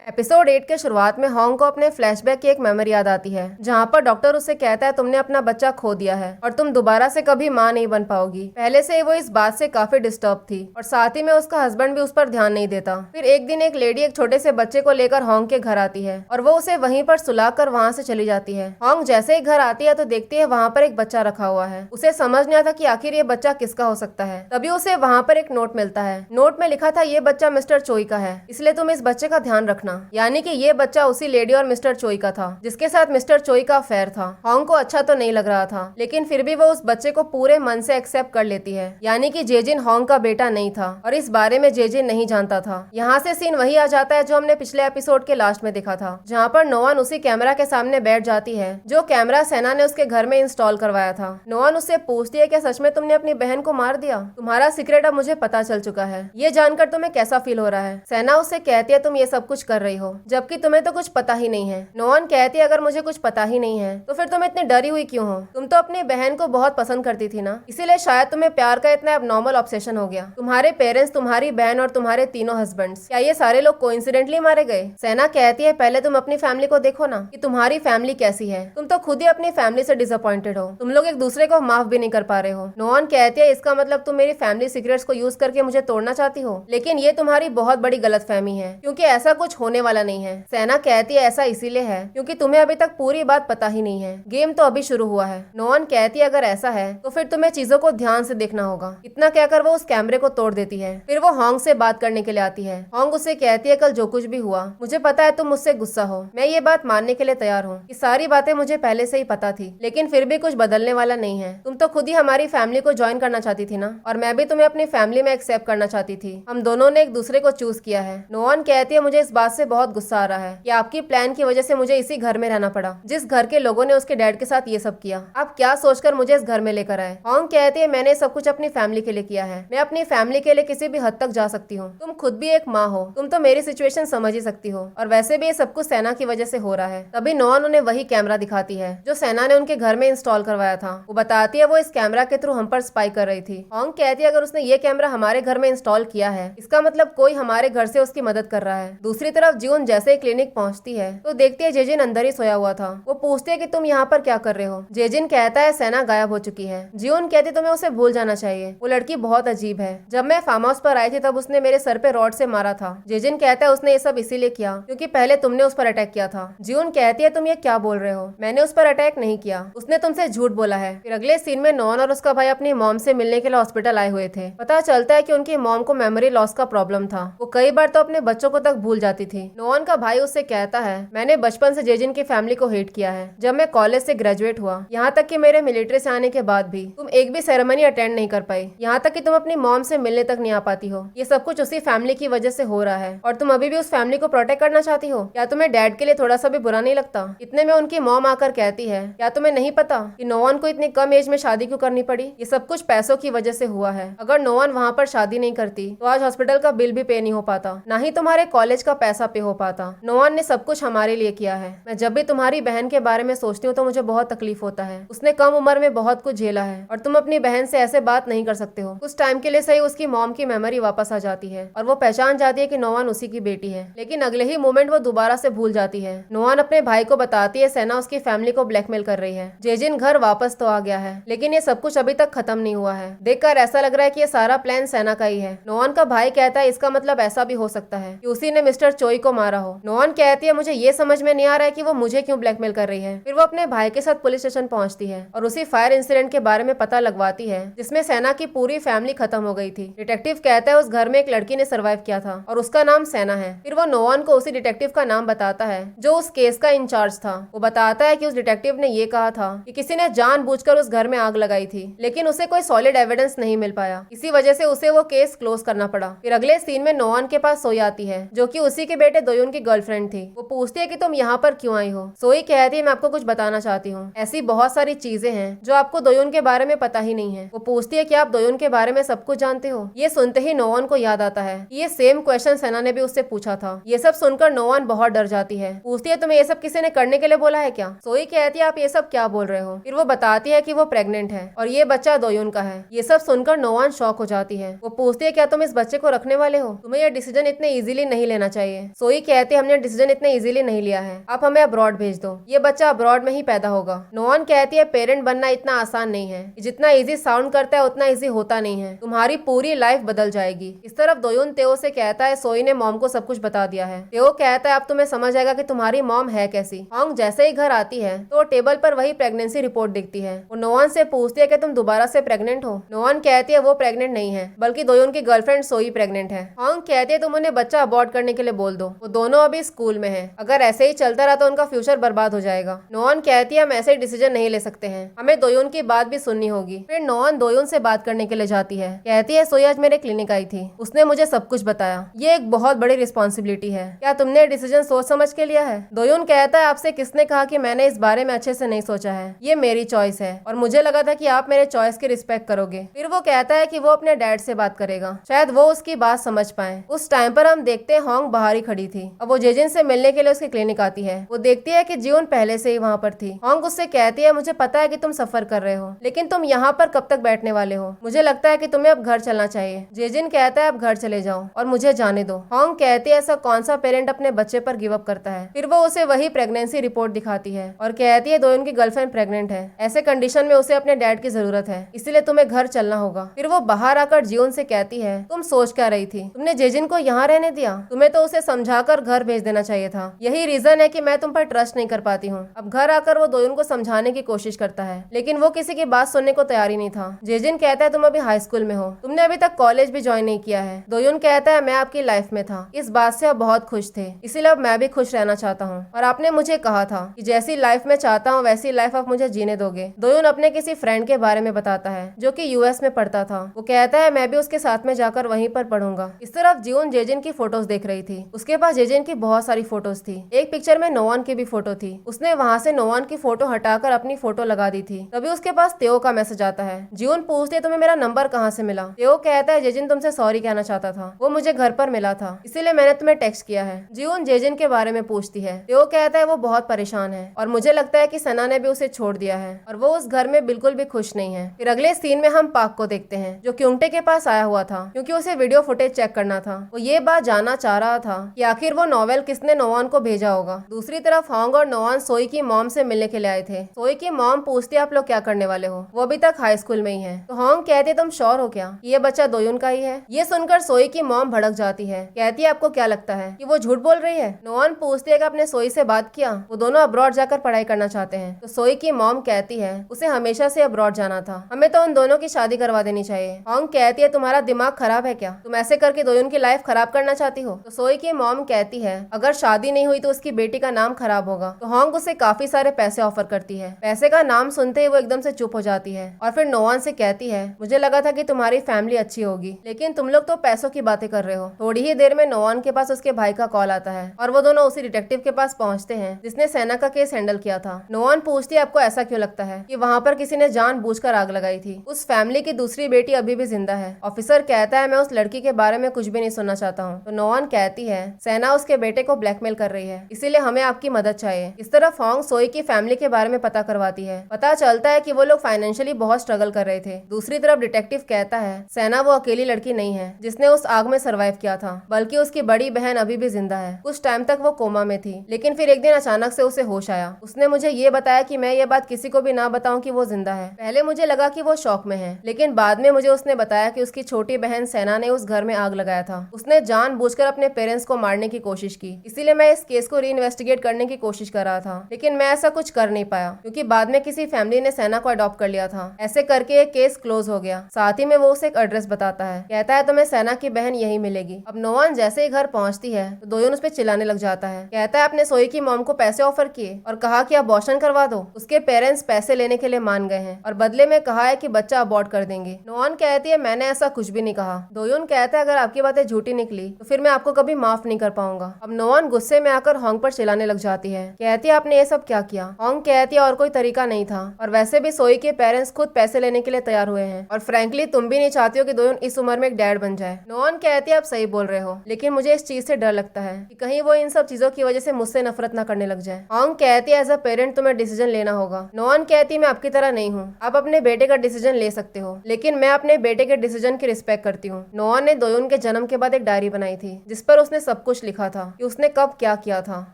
एपिसोड 8 के शुरुआत में हॉन्ग को अपने फ्लैशबैक की एक मेमोरी याद आती है जहां पर डॉक्टर उससे कहता है तुमने अपना बच्चा खो दिया है और तुम दोबारा से कभी मां नहीं बन पाओगी। पहले से वो इस बात से काफी डिस्टर्ब थी और साथ ही में उसका हस्बैंड भी उस पर ध्यान नहीं देता। फिर एक दिन एक लेडी एक छोटे से बच्चे को लेकर हॉन्ग के घर आती है और वो उसे वहीं पर सुलाकर वहां से चली जाती है। हॉन्ग जैसे ही घर आती है तो देखती है वहां पर एक बच्चा रखा हुआ है। उसे समझ नहीं आता कि आखिर ये बच्चा किसका हो सकता है। तभी उसे वहां पर एक नोट मिलता है। नोट में लिखा था ये बच्चा मिस्टर चोई का है, इसलिए तुम इस बच्चे का ध्यान रखना। यानी कि ये बच्चा उसी लेडी और मिस्टर चोई का था जिसके साथ मिस्टर चोई का अफेयर था। हॉन्ग को अच्छा तो नहीं लग रहा था लेकिन फिर भी वो उस बच्चे को पूरे मन से एक्सेप्ट कर लेती है। यानी कि जेजिन हॉन्ग का बेटा नहीं था और इस बारे में जेजिन नहीं जानता था। यहाँ से सीन वही आ जाता है जो हमने पिछले एपिसोड के लास्ट में देखा था जहाँ पर नोआन उसी कैमरा के सामने बैठ जाती है जो कैमरा सेना ने उसके घर में इंस्टॉल करवाया था। नोआन उससे पूछती है क्या सच में तुमने अपनी बहन को मार दिया? तुम्हारा सीक्रेट अब मुझे पता चल चुका है। ये जानकर तुम्हें कैसा फील हो रहा है? सेना उससे कहती है तुम ये सब कुछ कर रही हो जबकि तुम्हें तो कुछ पता ही नहीं है। नोआन कहती है अगर मुझे कुछ पता ही नहीं है तो फिर तुम इतनी डरी हुई क्यों हो? तुम तो अपनी बहन को बहुत पसंद करती थी ना, इसीलिए शायद तुम्हें प्यार का इतना एबनॉर्मल ऑब्सेशन हो गया। तुम्हारे पेरेंट्स, तुम्हारी बहन और तुम्हारे तीनों हस्बैंड्स, क्या ये सारे लोग कोइंसिडेंटली मारे गए? सेना कहती है पहले तुम अपनी फैमिली को देखो ना कि तुम्हारी फैमिली कैसी है। तुम तो खुद ही अपनी फैमिली से डिसअपॉइंटेड हो। तुम लोग एक दूसरे को माफ भी नहीं कर पा रहे हो। नोआन कहती है इसका मतलब तुम मेरी फैमिली सीक्रेट्स को यूज करके मुझे तोड़ना चाहती हो, लेकिन ये तुम्हारी बहुत बड़ी गलतफहमी है क्योंकि ऐसा कुछ होने वाला नहीं है। सेना कहती है ऐसा इसीलिए है क्योंकि तुम्हें अभी तक पूरी बात पता ही नहीं है। गेम तो अभी शुरू हुआ है। नोआन कहती है अगर ऐसा है तो फिर तुम्हें चीजों को ध्यान से देखना होगा। इतना कहकर वो उस कैमरे को तोड़ देती है। फिर वो हॉन्ग से बात करने के लिए आती है। हॉन्ग उसे कहती है कल जो कुछ भी हुआ मुझे पता है तुम मुझसे गुस्सा हो। मैं ये बात मानने के लिए तैयार हूँ कि सारी बातें मुझे पहले से ही पता थी, लेकिन फिर भी कुछ बदलने वाला नहीं है। तुम तो खुद ही हमारी फैमिली को ज्वाइन करना चाहती थी ना, और मैं भी तुम्हें अपनी फैमिली में एक्सेप्ट करना चाहती थी। हम दोनों ने एक दूसरे को चूज किया है। नोआन कहती है मुझे इस बात से बहुत गुस्सा आ रहा है कि आपकी प्लान की वजह से मुझे इसी घर में रहना पड़ा जिस घर के लोगों ने उसके डैड के साथ ये सब किया। आप क्या सोचकर मुझे इस घर में लेकर आए? हॉन्ग कहती है मैंने सब कुछ अपनी फैमिली के लिए किया है। मैं अपनी फैमिली के लिए किसी भी हद तक जा सकती हूँ। तुम खुद भी एक माँ हो, तुम तो मेरी सिचुएशन समझ ही सकती हो, और वैसे भी ये सब कुछ सेना की वजह से हो रहा है। तभी नोआन उन्हें वही कैमरा दिखाती है जो सेना ने उनके घर में इंस्टॉल करवाया था। वो बताती है वो इस कैमरा के थ्रू हम पर स्पाई कर रही थी। हॉन्ग कहती है अगर उसने ये कैमरा हमारे घर में इंस्टॉल किया है इसका मतलब कोई हमारे घर से उसकी मदद कर रहा है। दूसरी तरफ जियोन जैसे ही क्लिनिक पहुंचती है तो देखती है जेजिन अंदर ही सोया हुआ था। वो पूछती है कि तुम यहाँ पर क्या कर रहे हो? जेजिन कहता है सेना गायब हो चुकी है। जियोन कहती तुम्हें उसे भूल जाना चाहिए, वो लड़की बहुत अजीब है। जब मैं फार्म हाउस पर आई थी तब उसने मेरे सर पे रॉड से मारा था। जेजिन कहता है उसने ये सब इसीलिए किया क्योंकि पहले तुमने उस पर अटैक किया था। जियोन कहती है तुम ये क्या बोल रहे हो? मैंने उस पर अटैक नहीं किया, उसने तुमसे झूठ बोला है। फिर अगले सीन में नॉन और उसका भाई अपनी मॉम से मिलने के लिए हॉस्पिटल आए हुए थे। पता चलता है कि उनकी मॉम को मेमोरी लॉस का प्रॉब्लम था। वो कई बार तो अपने बच्चों को तक भूल जाती थी। नॉन का भाई उससे कहता है मैंने बचपन से जेजिन की फैमिली को हेट किया है। जब मैं कॉलेज से ग्रेजुएट हुआ, यहाँ तक कि मेरे मिलिट्री से आने के बाद भी तुम एक भी सेरेमनी अटेंड नहीं कर पाई, यहाँ तक कि तुम अपनी मॉम से मिलने तक नहीं आ पाती हो। ये सब कुछ उसी फैमिली की वजह से हो रहा है और तुम अभी भी उस फैमिली को प्रोटेक्ट करना चाहती हो। क्या तुम्हें डैड के लिए थोड़ा सा भी बुरा नहीं लगता? इतने में उनकी मॉम आकर कहती है क्या तुम्हें नहीं पता कि नोआन को इतनी कम एज में शादी क्यों करनी पड़ी? ये सब कुछ पैसों की वजह से हुआ है। अगर नोआन वहाँ पर शादी नहीं करती तो आज हॉस्पिटल का बिल भी पे नहीं हो पाता, ना ही तुम्हारे कॉलेज का पैसा पे हो पाता। नोआन ने सब कुछ हमारे लिए किया है। मैं जब भी तुम्हारी बहन के बारे में सोचती हूँ तो मुझे बहुत तकलीफ होता है। उसने कम उम्र में बहुत कुछ झेला है और तुम अपनी बहन से ऐसे बात नहीं कर सकते हो। कुछ टाइम के लिए सही उसकी मॉम की मेमोरी वापस आ जाती है और वो पहचान जाती है कि नोआन उसी की बेटी है, लेकिन अगले ही मोमेंट वो दोबारा से भूल जाती है। नोआन अपने भाई को बताती है सेना उसकी फैमिली को ब्लैकमेल कर रही है। जेजिन घर वापस तो आ गया है लेकिन ये सब कुछ अभी तक खत्म नहीं हुआ है। देखकर ऐसा लग रहा है कि ये सारा प्लान सेना का ही है। नोआन का भाई कहता है इसका मतलब ऐसा भी हो सकता है कि उसी ने मिस्टर चोई को मारा हो। नोआन कहती है मुझे ये समझ में नहीं आ रहा है कि वो मुझे क्यों ब्लैकमेल कर रही है। फिर वो अपने भाई के साथ पुलिस स्टेशन पहुंचती है और उसी फायर इंसिडेंट के बारे में पता लगवाती है जिसमें सेना की पूरी फैमिली खत्म हो गई थी। डिटेक्टिव कहता है उस घर में एक लड़की ने सर्वाइव किया था और उसका नाम सेना है। फिर वो नोआन को उसी डिटेक्टिव का नाम बताता है जो उस केस का इंचार्ज था। वो बताता है कि उस डिटेक्टिव ने ये कहा था कि किसी ने जानबूझकर उस घर में आग लगाई थी, लेकिन उसे कोई सॉलिड एविडेंस नहीं मिल पाया। इसी वजह से उसे वो केस क्लोज करना पड़ा। फिर अगले सीन में नोआन के पास सोई आती है जो कि उसी के बेटे दोयुन की गर्लफ्रेंड थी। वो पूछती है कि तुम यहाँ पर क्यों आई हो। सोई कहती है मैं आपको कुछ बताना चाहती हूँ, ऐसी बहुत सारी चीजें हैं जो आपको दोयुन के बारे में पता ही नहीं है। वो पूछती है कि आप दोयुन के बारे में सब कुछ जानते हो। ये सुनते ही नोवान को याद आता है ये सेम क्वेश्चन सेना ने भी उससे पूछा था। ये सब सुनकर नोवान बहुत डर जाती है। पूछती है तुम्हें ये सब किसी ने करने के लिए बोला है क्या। सोई कहती है आप ये सब क्या बोल रहे हो। फिर वो बताती है कि वो प्रेग्नेंट है और ये बच्चा दोयुन का है। ये सब सुनकर नोवान शॉक हो जाती है। वो पूछती है क्या तुम इस बच्चे को रखने वाले हो। तुम्हें ये डिसीजन इतने इजीली नहीं लेना चाहिए। सोई कहती है हमने डिसीजन इतने इजीली नहीं लिया है, आप हमें अब्रॉड भेज दो, ये बच्चा अब्रॉड में ही पैदा होगा। नोवान कहती है पेरेंट बनना इतना आसान नहीं है, जितना इजी साउंड करता है उतना इजी होता नहीं है, तुम्हारी पूरी लाइफ बदल जाएगी। इस तरफ दोयुन तेओ से कहता है सोई ने मॉम को सब कुछ बता दिया है। तेओ कहता है अब तुम्हें समझ आएगा कि तुम्हारी मॉम है कैसी। होंग जैसे ही घर आती है तो टेबल पर वही प्रेगनेंसी रिपोर्ट दिखती है। वो नोवान से पूछती है कि तुम दोबारा से प्रेग्नेंट हो। नोवान कहती है वो प्रेग्नेंट नहीं है, बल्कि दोयुन की गर्लफ्रेंड सोई प्रेग्नेंट है। होंग कहती है तुम उन्हें बच्चा अबॉर्ट करने के लिए बोल दो, वो दोनों अभी स्कूल में है, अगर ऐसे ही चलता रहा तो उनका फ्यूचर बर्बाद हो जाएगा। नोवान कहती है हम ऐसे ही डिसीजन नहीं ले सकते हैं, हमें दोयुन की बात भी सुननी होगी। फिर नोवान दोयुन से बात करने के लिए जाती है। कहती है सोई आज मेरे क्लिनिक आई थी, उसने मुझे सब कुछ बताया, ये एक बहुत बड़ी रिस्पॉन्सिबिलिटी है, क्या तुमने डिसीजन सोच समझ के लिया है। दोयुन कहता है आपसे किसने कहा कि मैंने इस बारे में अच्छे से नहीं सोचा है, ये मेरी चॉइस है और मुझे लगा था कि आप मेरे चॉइस की रिस्पेक्ट करोगे। फिर वो कहता है कि वो अपने डैड से बात करेगा, शायद वो उसकी बात समझ पाए। उस टाइम पर हम देखते हैं होंग बाहर ही खड़ी थी। अब वो जेजिन से मिलने के लिए उसके क्लिनिक आती है। वो देखती है कि जियोन पहले से ही वहाँ पर थी। होंग उससे कहती है मुझे पता है कि तुम सफर कर रहे हो, लेकिन तुम यहाँ पर कब तक बैठने वाले हो, मुझे लगता है कि तुम्हें अब घर चलना चाहिए। जेजिन कहता है अब घर चले जाओ और मुझे जाने दो। होंग कहती है ऐसा कौन सा पेरेंट अपने बच्चे पर गिव अप करता है। फिर वो उसे वही प्रेगनेंसी रिपोर्ट दिखाती है और कहती है दोयुन की गर्लफ्रेंड प्रेग्नेंट है, ऐसे कंडीशन में उसे अपने डैड की जरूरत है, इसलिए तुम्हें घर चलना होगा। फिर वो बाहर आकर जियोन से कहती है तुम सोच क्या रही थी, तुमने जेजिन को यहाँ रहने दिया, तुम्हें तो उसे समझाकर घर भेज देना चाहिए था। यही रीजन है कि मैं तुम पर ट्रस्ट नहीं कर पाती हूँ। अब घर आकर वो दोयुन को समझाने की कोशिश करता है, लेकिन वो किसी की बात सुनने को तैयार ही नहीं था। जेजिन कहता है तुम अभी हाई स्कूल में हो, तुमने अभी तक कॉलेज भी ज्वाइन नहीं किया है। दोयुन कहता है मैं आपकी लाइफ में था, इस बात से आप बहुत खुश थे, इसीलिए अब मैं भी खुश रहना चाहता हूँ और आपने मुझे कहा था कि जैसी लाइफ में चाहता हूँ वैसी लाइफ आप मुझे जीने दोगे। दोयुन अपने किसी फ्रेंड के बारे में बताता है जो कि यूएस में पढ़ता था। वो कहता है मैं भी उसके साथ में जाकर वहीं पर पढ़ूंगा। इस तरफ जियोन जेजिन की फोटोज देख रही थी। उसके पास जेजिन की बहुत सारी फोटोज थी। एक पिक्चर में नोवान की भी फोटो थी। उसने वहाँ से नोवान की फोटो हटाकर अपनी फोटो लगा दी थी। तभी उसके पास तेओ का मैसेज आता है। जियोन पूछती है तुम्हें मेरा नंबर कहाँ से मिला। तेओ कहता है जेजिन तुमसे सॉरी कहना चाहता था, वो मुझे घर पर मिला था, इसीलिए मैंने तुम्हें टेक्स्ट किया है। जियोन जेजिन के बारे में पूछती है। तेओ कहता है वो बहुत परेशान है और मुझे लगता है कि सना ने भी उसे छोड़ दिया है और वो उस घर में बिल्कुल भी खुश नहीं है। फिर अगले सीन में हम पाक को देखते हैं जो क्योंगटे के पास आया हुआ था क्योंकि उसे वीडियो फुटेज चेक करना था। वो ये बात जानना चाह रहा था कि आखिर वो नॉवेल किसने नोवान को भेजा होगा। दूसरी तरफ होंग और नोवान सोई की मॉम से मिलने के लिए आए थे। सोई की मॉम पूछती है आप लोग क्या करने वाले हो, वो अभी तक हाई स्कूल में ही है। तो होंग कहती है तुम श्योर हो क्या ये बच्चा दोयुन का ही है। ये सुनकर सोई की मॉम भड़क जाती है। कहती है आपको क्या लगता है कि वो झूठ बोल रही है। नोवान पूछती है कि आपने सोई से बात किया, वो दोनों अब्रॉड जाकर पढ़ाई करना चाहते हैं। तो सोई की मॉम कहती है उसे हमेशा से अब्रॉड जाना था, हमें तो उन दोनों की शादी करवा देनी चाहिए। होंग कहती है तुम्हारा दिमाग खराब है क्या, तुम ऐसे करके दोयुन की लाइफ खराब करना चाहती हो। तो सोई की मॉम कहती है अगर शादी नहीं हुई तो उसकी बेटी का नाम खराब होगा। तो होंग उसे काफी सारे पैसे ऑफर करती है। पैसे का नाम सुनते ही वो एकदम से चुप हो जाती है और फिर नोवान से कहती है मुझे लगा था कि तुम्हारी फैमिली अच्छी होगी, लेकिन तुम लोग तो पैसों की बातें कर रहे हो। थोड़ी ही देर में नोवान के पास उसके भाई का कॉल आता है और वो दोनों उसी डिटेक्टिव के पास पहुंचते हैं जिसने सेना का केस हैंडल किया था। नोवान पूछती है आपको ऐसा क्यों लगता है कि वहाँ पर किसी ने जानबूझकर आग लगाई थी, उस फैमिली की दूसरी बेटी अभी भी जिंदा है। ऑफिसर कहता है मैं उस लड़की के बारे में कुछ भी नहीं सुनना चाहता हूँ। तो नोवान कहती है सेना उसके बेटे को ब्लैकमेल कर रही है, इसीलिए हमें आपकी मदद चाहिए। इस तरफ होंग सोई की फैमिली के बारे में पता करवाती है। पता चलता है कि वो लोग फाइनेंशियली बहुत स्ट्रगल कर रहे थे। दूसरी तरफ डिटेक्टिव कहता है सेना वो अकेली लड़की नहीं है जिसने उस आग में सर्वाइव किया था, बल्कि उसकी बड़ी बहन अभी भी जिंदा है। कुछ टाइम तक वो कोमा में थी, लेकिन फिर एक दिन अचानक से उसे होश आया। उसने मुझे ये बताया कि मैं ये बात किसी को भी ना बताऊं कि वो जिंदा है। पहले मुझे लगा कि वो शॉक में है, लेकिन बाद में मुझे उसने बताया कि उसकी छोटी बहन सेना ने उस घर में आग लगाया था। उसने जानबूझकर अपने पेरेंट्स को मारने की कोशिश की, इसीलिए मैं इस केस को री-इन्वेस्टिगेट करने की कोशिश कर रहा था, लेकिन मैं ऐसा कुछ कर नहीं पाया क्योंकि बाद में किसी फैमिली ने सेना को अडॉप्ट कर लिया था। ऐसे करके एक केस क्लोज हो गया। साथ ही में वो उसे एक एड्रेस बताता है। कहता है तुम्हें सेना की बहन यहीं मिलेगी। अब नोवान जैसे ही घर पहुंचती है तो दोयुन उस पर चिल्लाने लग जाता है। कहता है आपने सोई की मॉम को पैसे ऑफर किए और कहा कि अबॉर्शन करवा दो। उसके पेरेंट्स पैसे लेने के लिए मान गए हैं और बदले में कहा है कि बच्चा अबॉर्ट कर देंगे। नोवान कहती है मैंने ऐसा कुछ भी नहीं कहा। दोयुन कहता है अगर आपकी बातें झूठी निकली तो फिर मैं आपको कभी माफ नहीं कर पाऊंगा। अब नोआन गुस्से में आकर होंग पर चिल्लाने लग जाती है, कहती है आपने ये सब क्या किया। होंग कहती है और कोई तरीका नहीं था, और वैसे भी सोई के पेरेंट्स खुद पैसे लेने के लिए तैयार हुए हैं, और फ्रैंकली तुम भी नहीं चाहती हो कि दोयोन इस उम्र में एक डैड बन जाए। नोआन कहती है आप सही बोल रहे हो, लेकिन मुझे इस चीज से डर लगता है कि कहीं वो इन सब चीजों की वजह से मुझसे नफरत न करने लग जाए। होंग कहती है एज अ पेरेंट तुम्हें डिसीजन लेना होगा। नोआन कहती है मैं आपकी तरह नहीं हूँ, आप अपने बेटे का डिसीजन ले सकते हो, लेकिन मैं अपने बेटे के डिसीजन की रिस्पेक्ट करती हूँ। नोआन ने दोयोन के जन्म के बाद एक डायरी बनाई थी जिस पर उसने सब कुछ लिखा था कि उसने कब क्या किया था।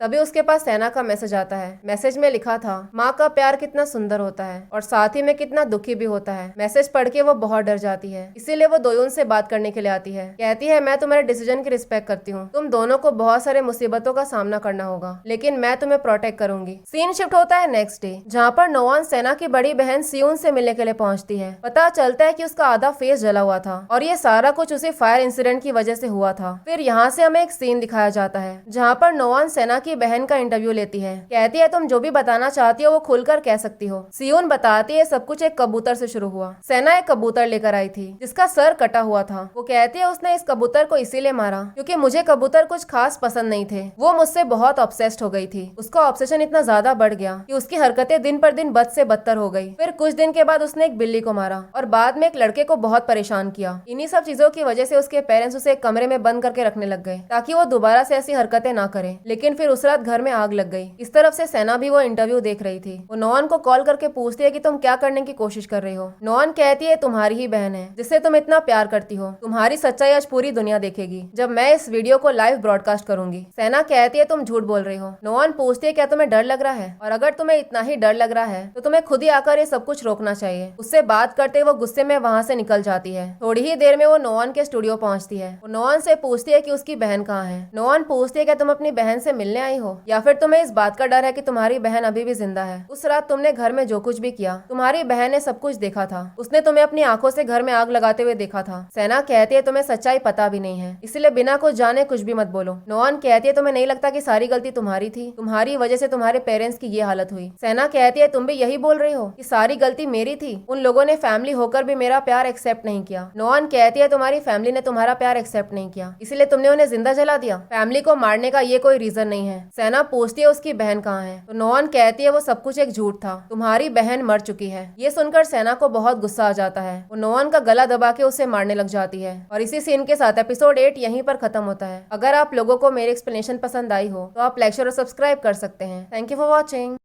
तभी उसके पास सेना का मैसेज आता है। मैसेज में लिखा था माँ का प्यार कितना सुंदर होता है और साथ ही में कितना दुखी भी होता है। मैसेज पढ़ के वो बहुत डर जाती है, इसीलिए वो दोयोन से बात करने के लिए आती है। कहती है मैं तुम्हारे डिसीजन की रिस्पेक्ट करती हूँ, तुम दोनों को बहुत सारे मुसीबतों का सामना करना होगा, लेकिन मैं तुम्हें प्रोटेक्ट करूंगी। सीन शिफ्ट होता है नेक्स्ट डे, जहाँ पर नोआन सेना की बड़ी बहन सियोन से मिलने के लिए पहुंचती है। पता चलता है कि उसका आधा फेस जला हुआ था और ये सारा कुछ उसी फायर इंसिडेंट की वजह से हुआ था। फिर यहाँ से हमें एक सीन दिखाया जाता है जहाँ पर नोआन सेना की बहन का इंटरव्यू लेती है। कहती है तुम जो भी बताना चाहती हो वो खुलकर कह सकती हो। सियोन बताती है सब कुछ एक कबूतर से शुरू हुआ। सेना एक कबूतर लेकर आई थी जिसका सर कटा हुआ था। वो कहती है उसने इस कबूतर को इसीलिए मारा क्योंकि मुझे कबूतर कुछ खास पसंद नहीं थे। वो मुझसे बहुत ऑब्सेस्ड हो गई थी। उसका ऑब्सेशन इतना ज्यादा बढ़ गया कि उसकी हरकतें दिन पर दिन बद से बदतर हो गई। फिर कुछ दिन के बाद उसने एक बिल्ली को मारा और बाद में एक लड़के को बहुत परेशान किया। इन्हीं सब चीजों की वजह से उसके पेरेंट्स उसे एक कमरे में बंद करके रखने लग गए ताकि वो दोबारा से ऐसी हरकतें ना करे। लेकिन फिर उस रात घर में आग लग गई। इस तरफ से सेना भी वो इंटरव्यू देख रही थी। वो नोआन को कॉल करके पूछती है कि तुम क्या करने की कोशिश कर रही हो। नोआन कहती है तुम्हारी ही बहन है जिससे तुम इतना प्यार करती हो। तुम्हारी सच्चाई आज पूरी दुनिया देखेगी जब मैं इस वीडियो को लाइव ब्रॉडकास्ट करूंगी। सेना कहती है तुम झूठ बोल रही हो। नोआन पूछती है क्या तुम्हें डर लग रहा है, और अगर तुम्हें इतना ही डर लग रहा है तो तुम्हें खुद ही आकर ये सब कुछ रोकना चाहिए। उससे बात करते वो गुस्से में वहाँ से निकल जाती है। थोड़ी ही देर में वो नोआन के स्टूडियो पहुँचती है। वो नोआन से पूछती है कि उसकी बहन कहाँ है। नोआन पूछती है क्या तुम अपनी बहन से मिलने आई हो या फिर तुम्हें इस बात का डर है कि तुम्हारी बहन अभी भी जिंदा है। उस रात तुमने घर में जो कुछ भी किया तुम्हारी बहन ने सब कुछ देखा था। उसने तुम्हें अपनी आंखों से घर में आग लगाते हुए देखा था। सेना कहती है तुम्हें सच्चाई पता भी नहीं है, इसलिए बिना कुछ जाने कुछ भी मत बोलो। नोआन कहती है तुम्हें नहीं लगता कि सारी गलती तुम्हारी थी, तुम्हारी वजह से तुम्हारे पेरेंट्स की ये हालत हुई। सेना कहती है तुम भी यही बोल रही हो कि सारी गलती मेरी थी, उन लोगों ने फैमिली होकर भी मेरा प्यार एक्सेप्ट नहीं किया। नोआन कहती है तुम्हारी फैमिली ने तुम्हारा प्यार एक्सेप्ट नहीं किया, इसलिए तुमने उन्हें जिंदा जला दिया। फैमिली को मारने का ये कोई रीजन नहीं है। सेना पूछती है उसकी बहन कहाँ है, तो नोआन कहती है वो सब कुछ एक झूठ था, तुम्हारी बहन मर चुकी है। ये सुनकर सेना को बहुत गुस्सा आ जाता है। वो नोआन का गला दबा के उसे मारने लग जाती है। और इसी सीन के साथ एपिसोड 8 यहीं पर खत्म होता है। अगर आप लोगों को मेरी एक्सप्लेनेशन पसंद आई हो तो आप लाइक शेयर और सब्सक्राइब कर सकते हैं। Thank you for watching.